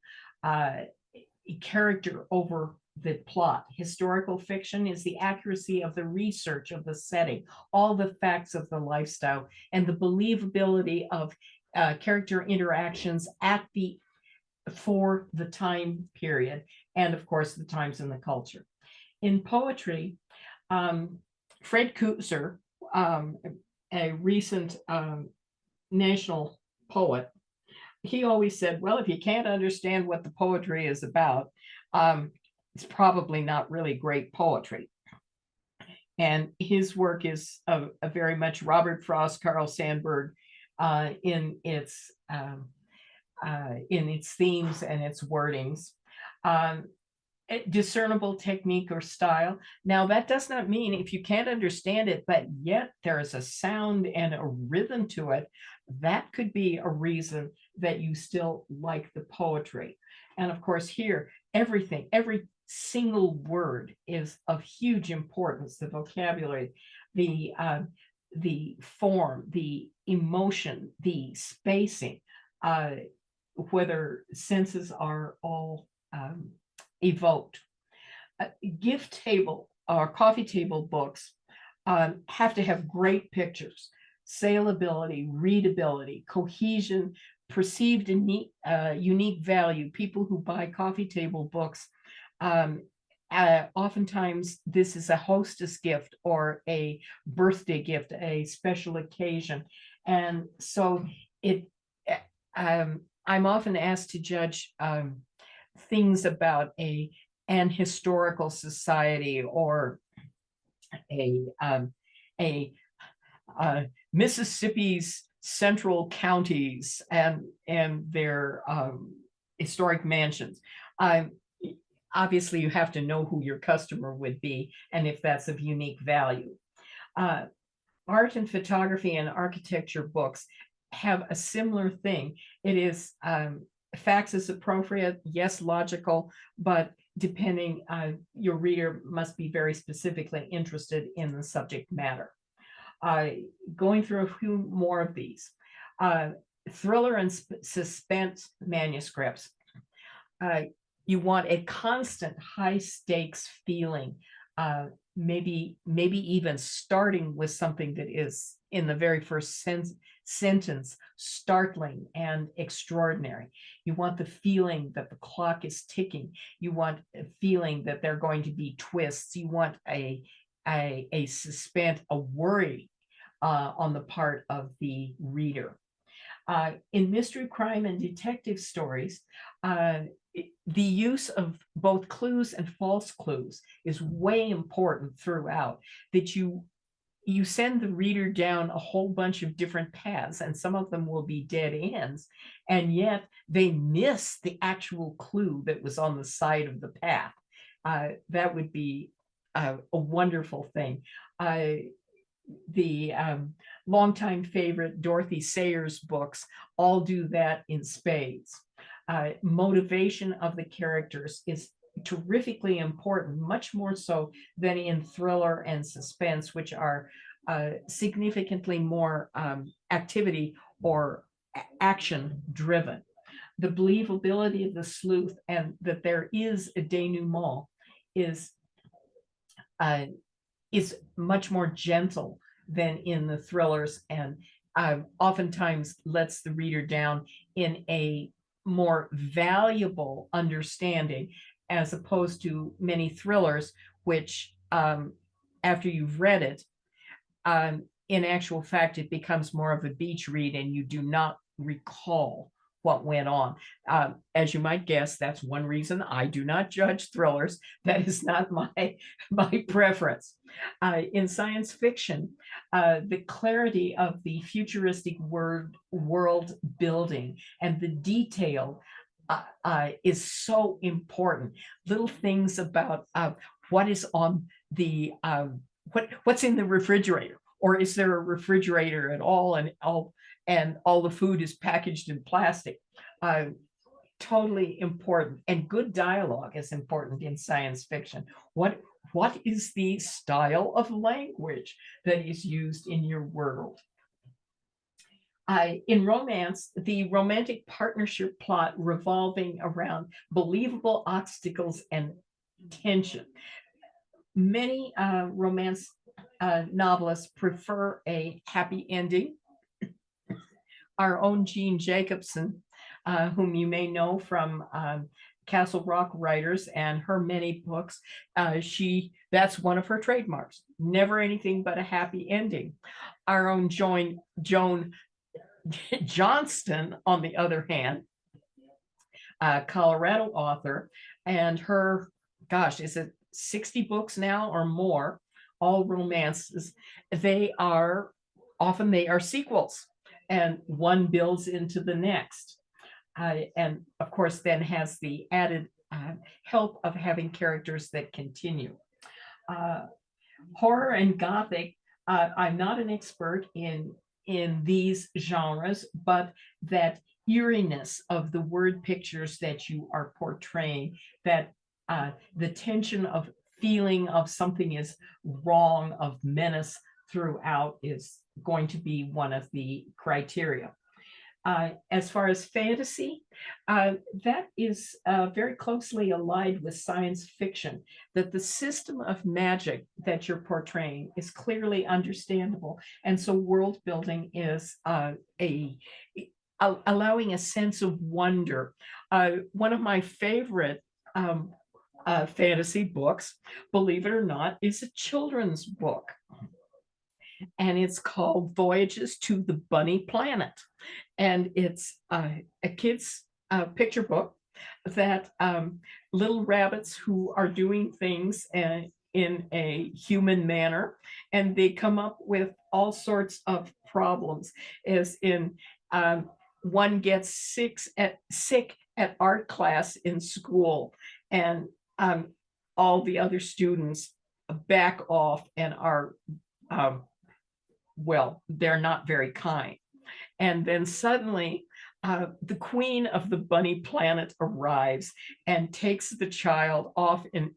character over the plot. Historical fiction is the accuracy of the research of the setting, all the facts of the lifestyle, and the believability of character interactions for the time period, and of course the times in the culture. In poetry, Fred Kutzer, a recent national poet, he always said, well, if you can't understand what the poetry is about, it's probably not really great poetry. And his work is a very much Robert Frost, Carl Sandburg in its themes and its wordings. Um, Discernible technique or style. Now, that does not mean if you can't understand it, but yet there is a sound and a rhythm to it, that could be a reason that you still like the poetry. And of course, here, everything, every single word is of huge importance. The vocabulary, the form, the emotion, the spacing, whether senses are all evoked. Gift table or coffee table books have to have great pictures, saleability, readability, cohesion, perceived unique value. People who buy coffee table books, oftentimes this is a hostess gift or a birthday gift, a special occasion. And so I'm often asked to judge things about an historical society or a Mississippi's central counties and their historic mansions. Obviously, you have to know who your customer would be and if that's of unique value. Art and photography and architecture books have a similar thing. It is facts is appropriate, yes, logical, but depending, your reader must be very specifically interested in the subject matter. Going through a few more of these. Thriller and suspense manuscripts. You want a constant high stakes feeling, maybe even starting with something that is in the very first sentence startling and extraordinary. You want the feeling that the clock is ticking. You want a feeling that there are going to be twists. You want a suspense, a worry on the part of the reader. In mystery, crime, and detective stories, the use of both clues and false clues is way important throughout, that you send the reader down a whole bunch of different paths, and some of them will be dead ends, and yet they miss the actual clue that was on the side of the path. That would be a wonderful thing. The longtime favorite Dorothy Sayers books all do that in spades. Motivation of the characters is terrifically important, much more so than in thriller and suspense, which are significantly more activity or action driven. The believability of the sleuth and that there is a denouement is much more gentle than in the thrillers, and oftentimes lets the reader down in a more valuable understanding, as opposed to many thrillers, which after you've read it, in actual fact, it becomes more of a beach read and you do not recall what went on. As you might guess, that's one reason I do not judge thrillers. That is not my preference. In science fiction, the clarity of the futuristic world building and the detail is so important. Little things about what is on the what's in the refrigerator, or is there a refrigerator at all, and all the food is packaged in plastic. Totally important. And good dialogue is important in science fiction. What is the style of language that is used in your world? In romance, the romantic partnership plot revolving around believable obstacles and tension. Many romance novelists prefer a happy ending. Our own Jean Jacobson, whom you may know from Castle Rock Writers and her many books, that's one of her trademarks. Never anything but a happy ending. Our own Joan Johnston, on the other hand, Colorado author, and her gosh, is it 60 books now or more, all romances. They are often they are sequels, and one builds into the next. And of course, then has the added help of having characters that continue. Uh, Horror and Gothic, I'm not an expert in these genres, but that eeriness of the word pictures that you are portraying, that the tension of feeling of something is wrong, of menace throughout, is going to be one of the criteria. As far as fantasy, that is very closely allied with science fiction, that the system of magic that you're portraying is clearly understandable. And so world building is allowing a sense of wonder. One of my favorite fantasy books, believe it or not, is a children's book. And it's called Voyages to the Bunny Planet. And it's a kid's picture book that little rabbits who are doing things in a human manner, and they come up with all sorts of problems, as in one gets sick at art class in school, and all the other students back off and are well, they're not very kind. And then suddenly, the queen of the bunny planet arrives and takes the child off in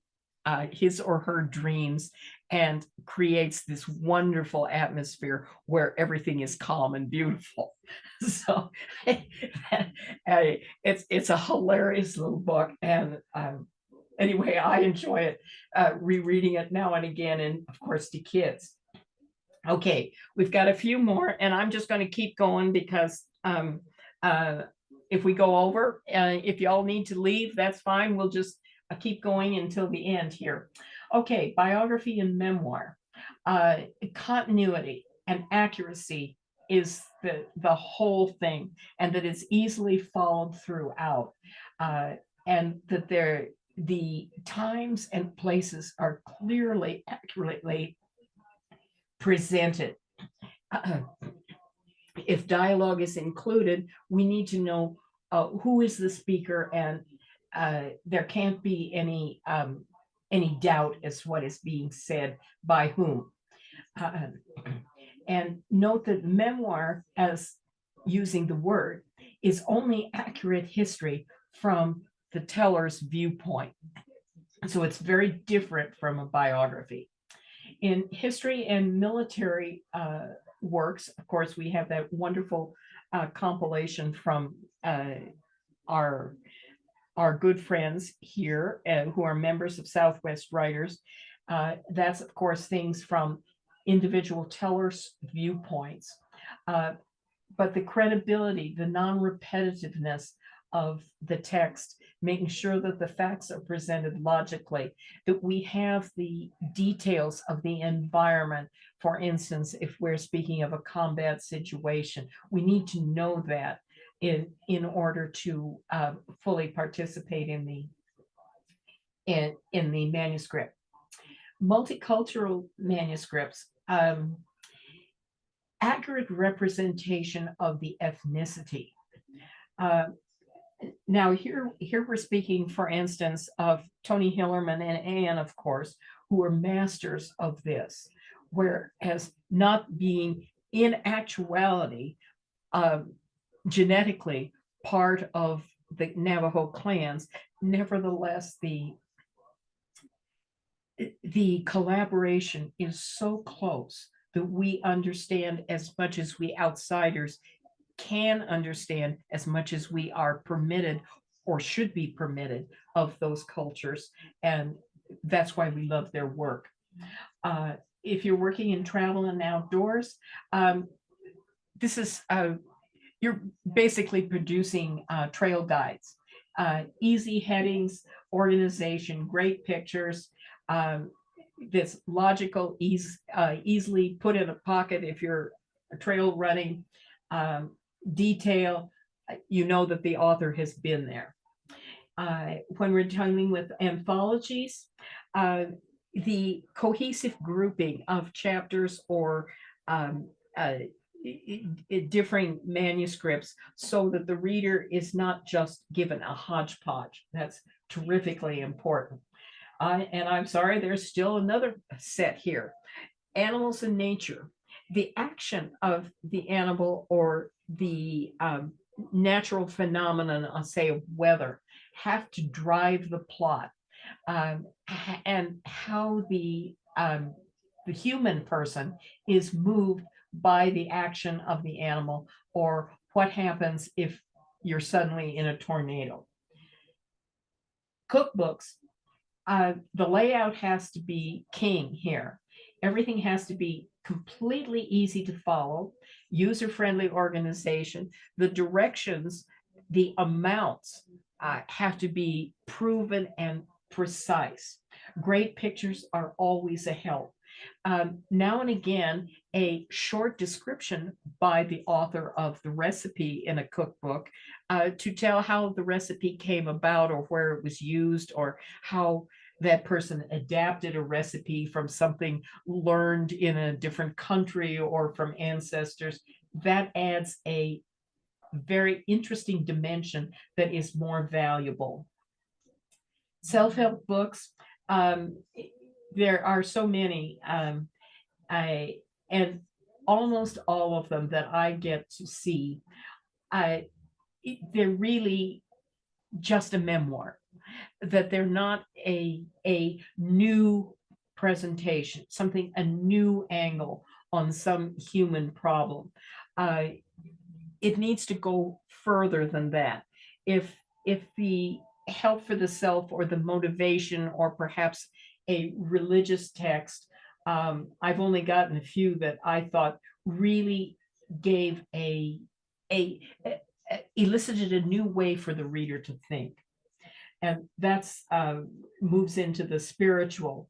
his or her dreams, and creates this wonderful atmosphere where everything is calm and beautiful. So it's a hilarious little book, and anyway, I enjoy it, rereading it now and again, and of course to kids. Okay, we've got a few more, and I'm just going to keep going because if we go over, if y'all need to leave, that's fine. We'll just keep going until the end here. Okay, biography and memoir. Continuity and accuracy is the whole thing, and that it's easily followed throughout, and that the times and places are clearly, accurately presented. If dialogue is included, we need to know who is the speaker, and there can't be any doubt as what is being said by whom. And note that memoir, as using the word, is only accurate history from the teller's viewpoint. So it's very different from a biography. In history and military works, of course, we have that wonderful compilation from our good friends here, who are members of SouthWest Writers. That's, of course, things from individual tellers' viewpoints. But the credibility, the non-repetitiveness of the text, making sure that the facts are presented logically, that we have the details of the environment. For instance, if we're speaking of a combat situation, we need to know that in order to fully participate in the manuscript. Multicultural manuscripts, accurate representation of the ethnicity. Now here we're speaking, for instance, of Tony Hillerman and Anne, of course, who are masters of this, whereas not being in actuality genetically part of the Navajo clans, nevertheless the collaboration is so close that we understand as much as we outsiders can understand, as much as we are permitted or should be permitted of those cultures. And that's why we love their work. If you're working in travel and outdoors, this is, you're basically producing trail guides, easy headings, organization, great pictures, that's logical, easily put in a pocket if you're trail running, detail, you know that the author has been there. when we're dealing with anthologies, the cohesive grouping of chapters or um, uh, differing manuscripts so that the reader is not just given a hodgepodge. That's terrifically important. And I'm sorry, there's still another set here. Animals in nature. The action of the animal or the natural phenomenon, I'll say, of weather, have to drive the plot. And how the human person is moved by the action of the animal, or what happens if you're suddenly in a tornado. Cookbooks, the layout has to be king here. Everything has to be completely easy to follow, user-friendly organization. The directions, the amounts have to be proven and precise. Great pictures are always a help. Now and again, a short description by the author of the recipe in a cookbook to tell how the recipe came about or where it was used or how that person adapted a recipe from something learned in a different country or from ancestors. That adds a very interesting dimension that is more valuable. Self-help books, there are so many, and almost all of them that I get to see, they're really just a memoir, that they're not a new presentation, something, a new angle on some human problem. It needs to go further than that. If the help for the self or the motivation or perhaps a religious text, I've only gotten a few that I thought really gave elicited a new way for the reader to think. And that's moves into the spiritual.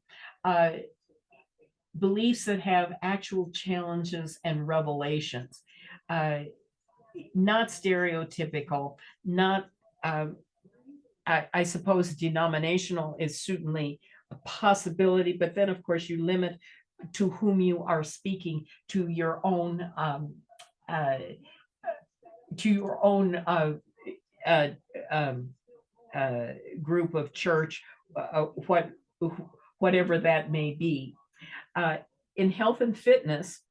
Beliefs that have actual challenges and revelations, not stereotypical, not, I suppose denominational is certainly a possibility, but then of course you limit to whom you are speaking, to your own group of church, whatever that may be. In health and fitness,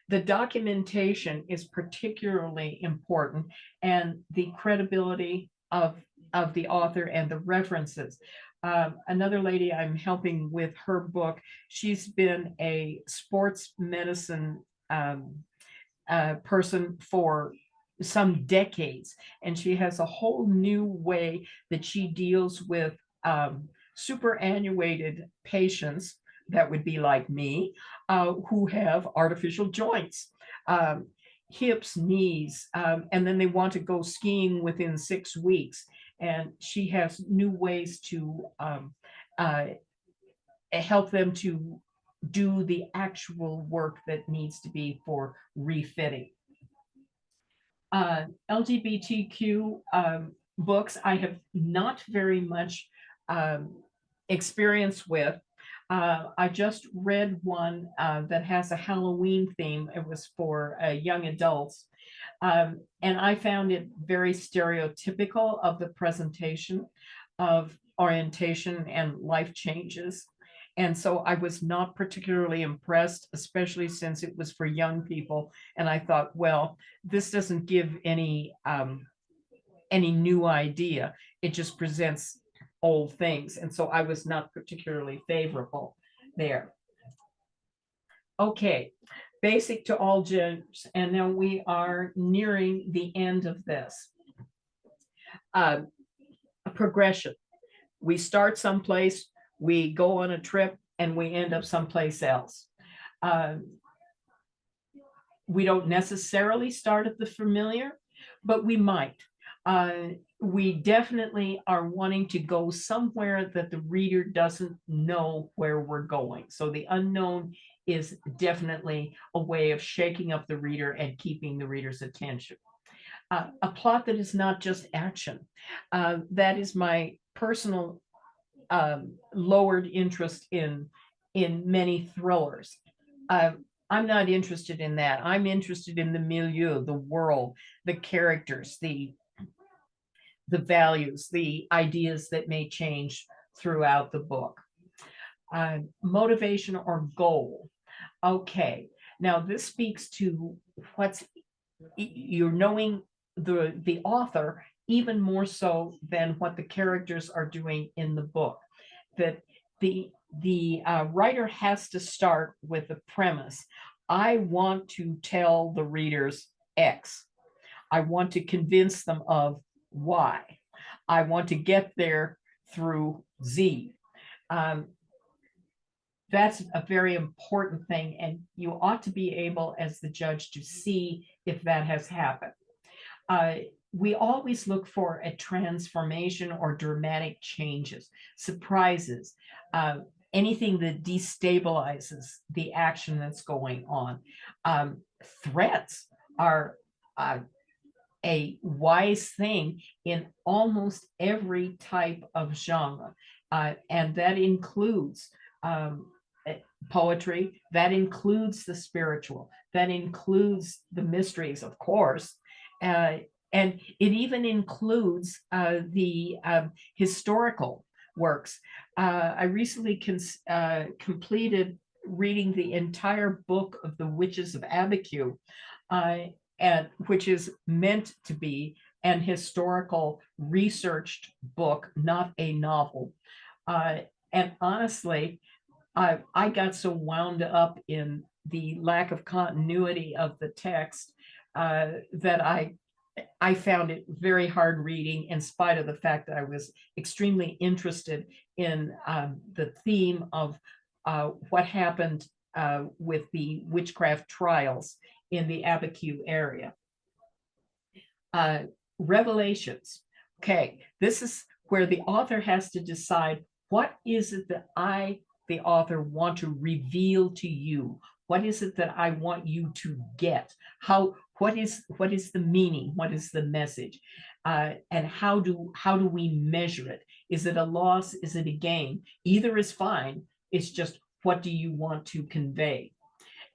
the documentation is particularly important, and the credibility of the author and the references. Another lady I'm helping with her book, she's been a sports medicine person for some decades, and she has a whole new way that she deals with superannuated patients that would be like me, who have artificial joints, hips, knees, and then they want to go skiing within 6 weeks. And she has new ways to help them to do the actual work that needs to be for refitting. LGBTQ books, I have not very much experience with. I just read one that has a Halloween theme. It was for young adults. And I found it very stereotypical of the presentation of orientation and life changes. And so I was not particularly impressed, especially since it was for young people. And I thought, well, this doesn't give any new idea. It just presents old things. And so I was not particularly favorable there. Okay, basic to all genders. And now we are nearing the end of this. A progression. We start someplace, we go on a trip, and we end up someplace else. We don't necessarily start at the familiar, but we might. We definitely are wanting to go somewhere that the reader doesn't know where we're going. So the unknown is definitely a way of shaking up the reader and keeping the reader's attention. A plot that is not just action. That is my personal lowered interest in many thrillers. I'm not interested in that. I'm interested in the milieu, the world, the characters, the values, the ideas that may change throughout the book. Motivation or goal. Okay, now this speaks to what's you're knowing the author even more so than what the characters are doing in the book. That the writer has to start with the premise. I want to tell the readers X. I want to convince them of Y. I want to get there through Z. That's a very important thing, and you ought to be able, as the judge, to see if that has happened. We always look for a transformation or dramatic changes, surprises, anything that destabilizes the action that's going on. Threats are a wise thing in almost every type of genre, and that includes poetry, that includes the spiritual, that includes the mysteries, of course, and it even includes the historical works. I recently completed reading the entire book of The Witches of Abiquiu, which is meant to be an historical researched book, not a novel. And honestly, I got so wound up in the lack of continuity of the text that I found it very hard reading, in spite of the fact that I was extremely interested in the theme of what happened with the witchcraft trials in the Abiquiu area. Revelations. Okay, this is where the author has to decide, what is it that I, the author, want to reveal to you? What is it that I want you to get? What is the meaning? What is the message? And how do we measure it? Is it a loss? Is it a gain? Either is fine. It's just, what do you want to convey?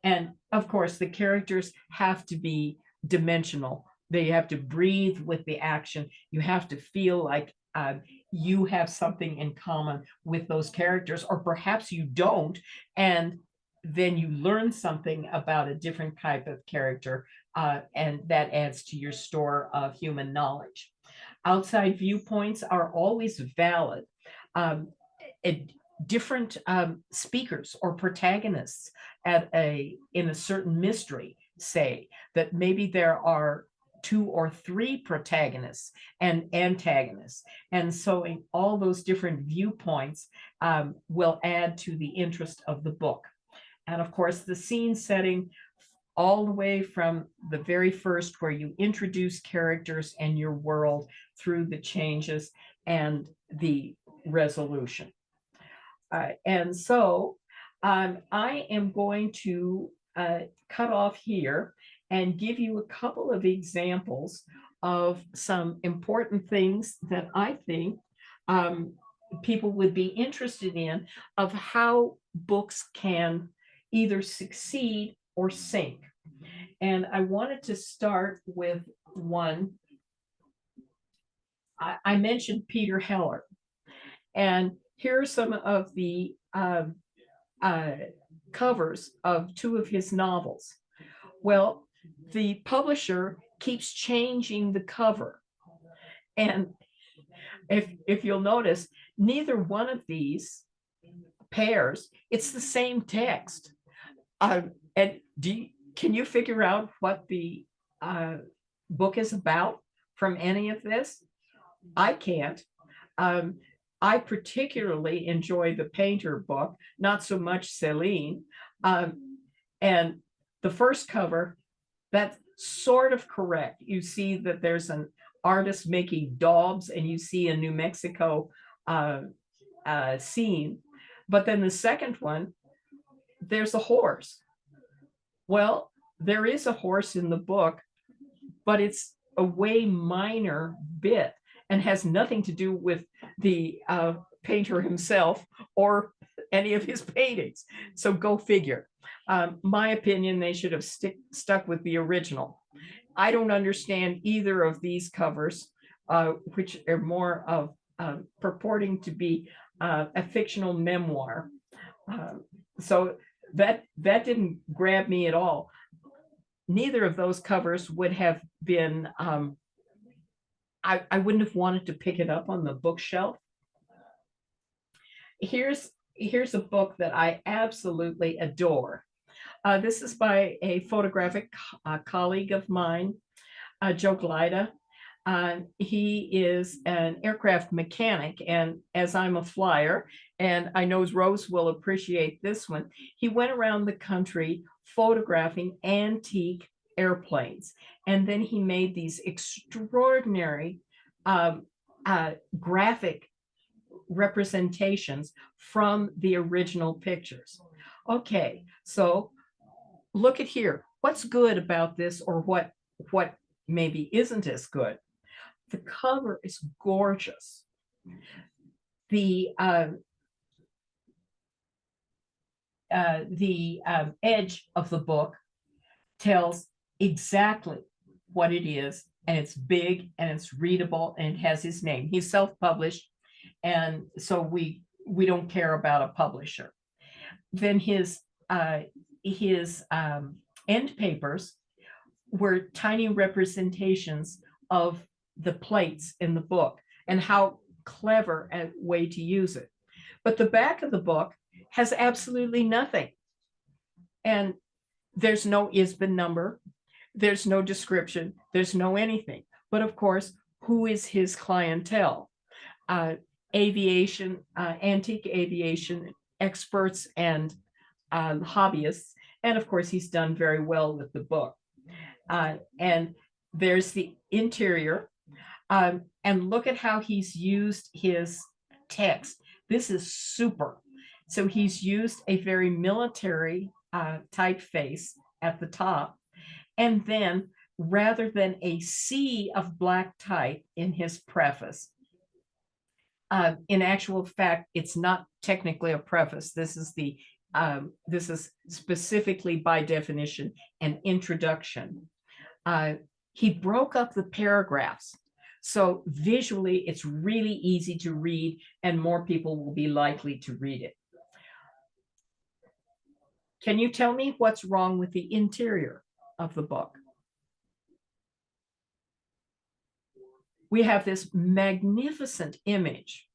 And of course, the characters have to be dimensional. They have to breathe with the action. You have to feel like you have something in common with those characters, or perhaps you don't, and then you learn something about a different type of character, and that adds to your store of human knowledge. Outside viewpoints are always valid. Different speakers or protagonists in a certain mystery say that maybe there are 2 or 3 protagonists and antagonists, and so in all those different viewpoints will add to the interest of the book. And of course, the scene setting, all the way from the very first, where you introduce characters and your world, through the changes and the resolution. And so I am going to cut off here and give you a couple of examples of some important things that I think people would be interested in, of how books can either succeed or sink. And I wanted to start with one. I mentioned Peter Heller, and here are some of the covers of 2 of his novels. Well, the publisher keeps changing the cover, and if you'll notice, neither one of these pairs, it's the same text. And can you figure out what the book is about from any of this? I can't. I particularly enjoy the Painter book, not so much Celine. And the first cover, that's sort of correct. You see that there's an artist making daubs, and you see a New Mexico scene. But then the second one, there's a horse. Well, there is a horse in the book, but it's a way minor bit and has nothing to do with the painter himself or any of his paintings. So go figure. My opinion, they should have stuck with the original. I don't understand either of these covers, which are more of purporting to be a fictional memoir. So that didn't grab me at all. Neither of those covers would have been, I wouldn't have wanted to pick it up on the bookshelf. Here's a book that I absolutely adore. This is by a photographic colleague of mine, Joe Glida. He is an aircraft mechanic, and as I'm a flyer, and I know Rose will appreciate this one, he went around the country photographing antique airplanes, and then he made these extraordinary graphic representations from the original pictures. Okay, so look at here. What's good about this, or what maybe isn't as good? The cover is gorgeous. The edge of the book tells exactly what it is, and it's big and it's readable and it has his name. He's self-published, and so we don't care about a publisher. Then his end papers were tiny representations of the plates in the book and how clever a way to use it. But the back of the book has absolutely nothing. And there's no ISBN number, there's no description, there's no anything. But of course, who is his clientele? Aviation, antique aviation experts and hobbyists. And of course, he's done very well with the book. And there's the interior. And look at how he's used his text. This is super. So he's used a very military typeface at the top. And then rather than a sea of black type in his preface, in actual fact, it's not technically a preface. This is specifically by definition an introduction. He broke up the paragraphs. So visually, it's really easy to read, and more people will be likely to read it. Can you tell me what's wrong with the interior of the book? We have this magnificent image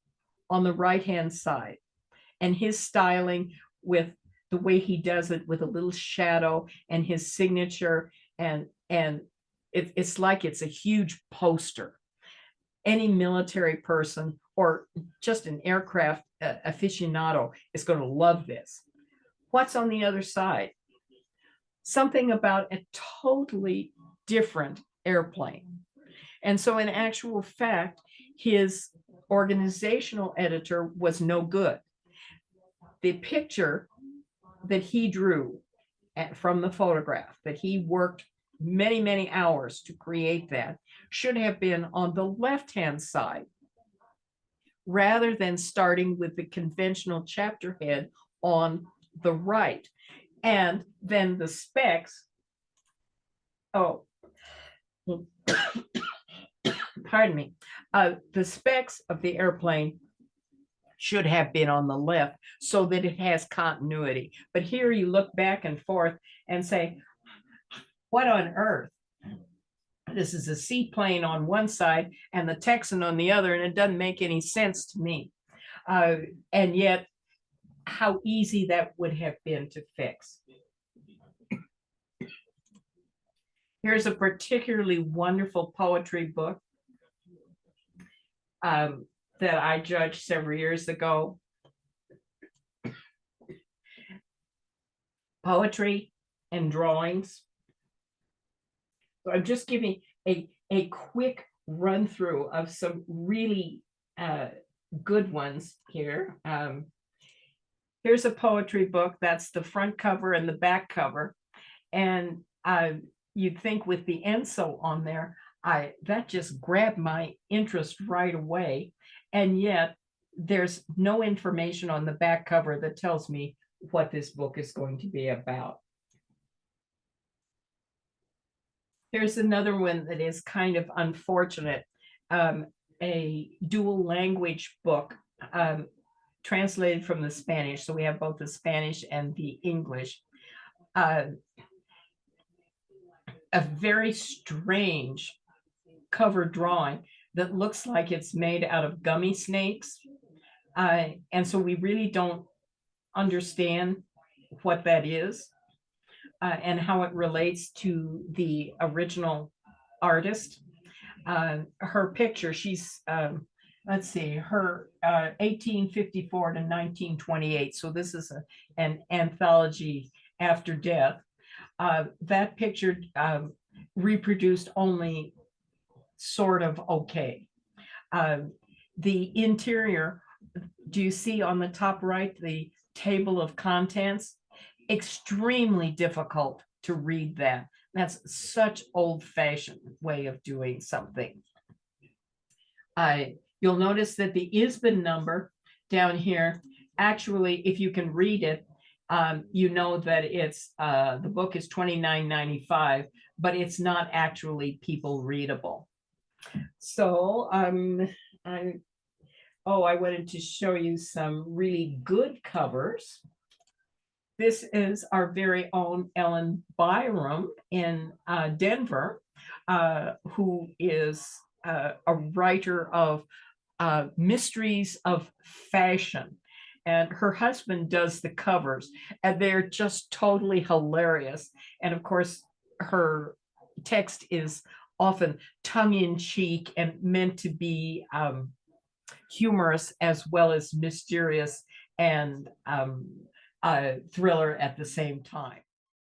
on the right-hand side, and his styling with the way he does it with a little shadow and his signature, and it's like it's a huge poster. Any military person or just an aircraft aficionado is going to love this. What's on the other side? Something about a totally different airplane. And so in actual fact, his organizational editor was no good. The picture that he drew from the photograph, that he worked many, many hours to create, that should have been on the left-hand side, rather than starting with the conventional chapter head on the right. And then the specs, pardon me, the specs of the airplane should have been on the left so that it has continuity. But here you look back and forth and say, what on earth? This is a seaplane on one side and the Texan on the other, and it doesn't make any sense to me. And yet, how easy that would have been to fix. Here's a particularly wonderful poetry book that I judged several years ago. Poetry and drawings. So I'm just giving a quick run through of some really good ones here. Here's a poetry book. That's the front cover and the back cover. And you'd think with the Enso on there, that just grabbed my interest right away. And yet there's no information on the back cover that tells me what this book is going to be about. Here's another one that is kind of unfortunate. A dual language book, translated from the Spanish. So we have both the Spanish and the English. A very strange cover drawing that looks like it's made out of gummy snakes. And so we really don't understand what that is, and how it relates to the original artist. Her picture, she's, let's see, her 1854 to 1928. So this is an anthology after death. That picture reproduced only sort of okay. The interior, do you see on the top right, the table of contents? Extremely difficult to read that. That's such old-fashioned way of doing something. You'll notice that the ISBN number down here, actually, if you can read it, you know that it's the book is $29.95, but it's not actually people readable. So I wanted to show you some really good covers. This is our very own Ellen Byram in Denver, who is a writer of mysteries of fashion. And her husband does the covers, and they're just totally hilarious. And of course, her text is often tongue-in-cheek and meant to be humorous as well as mysterious and thriller at the same time.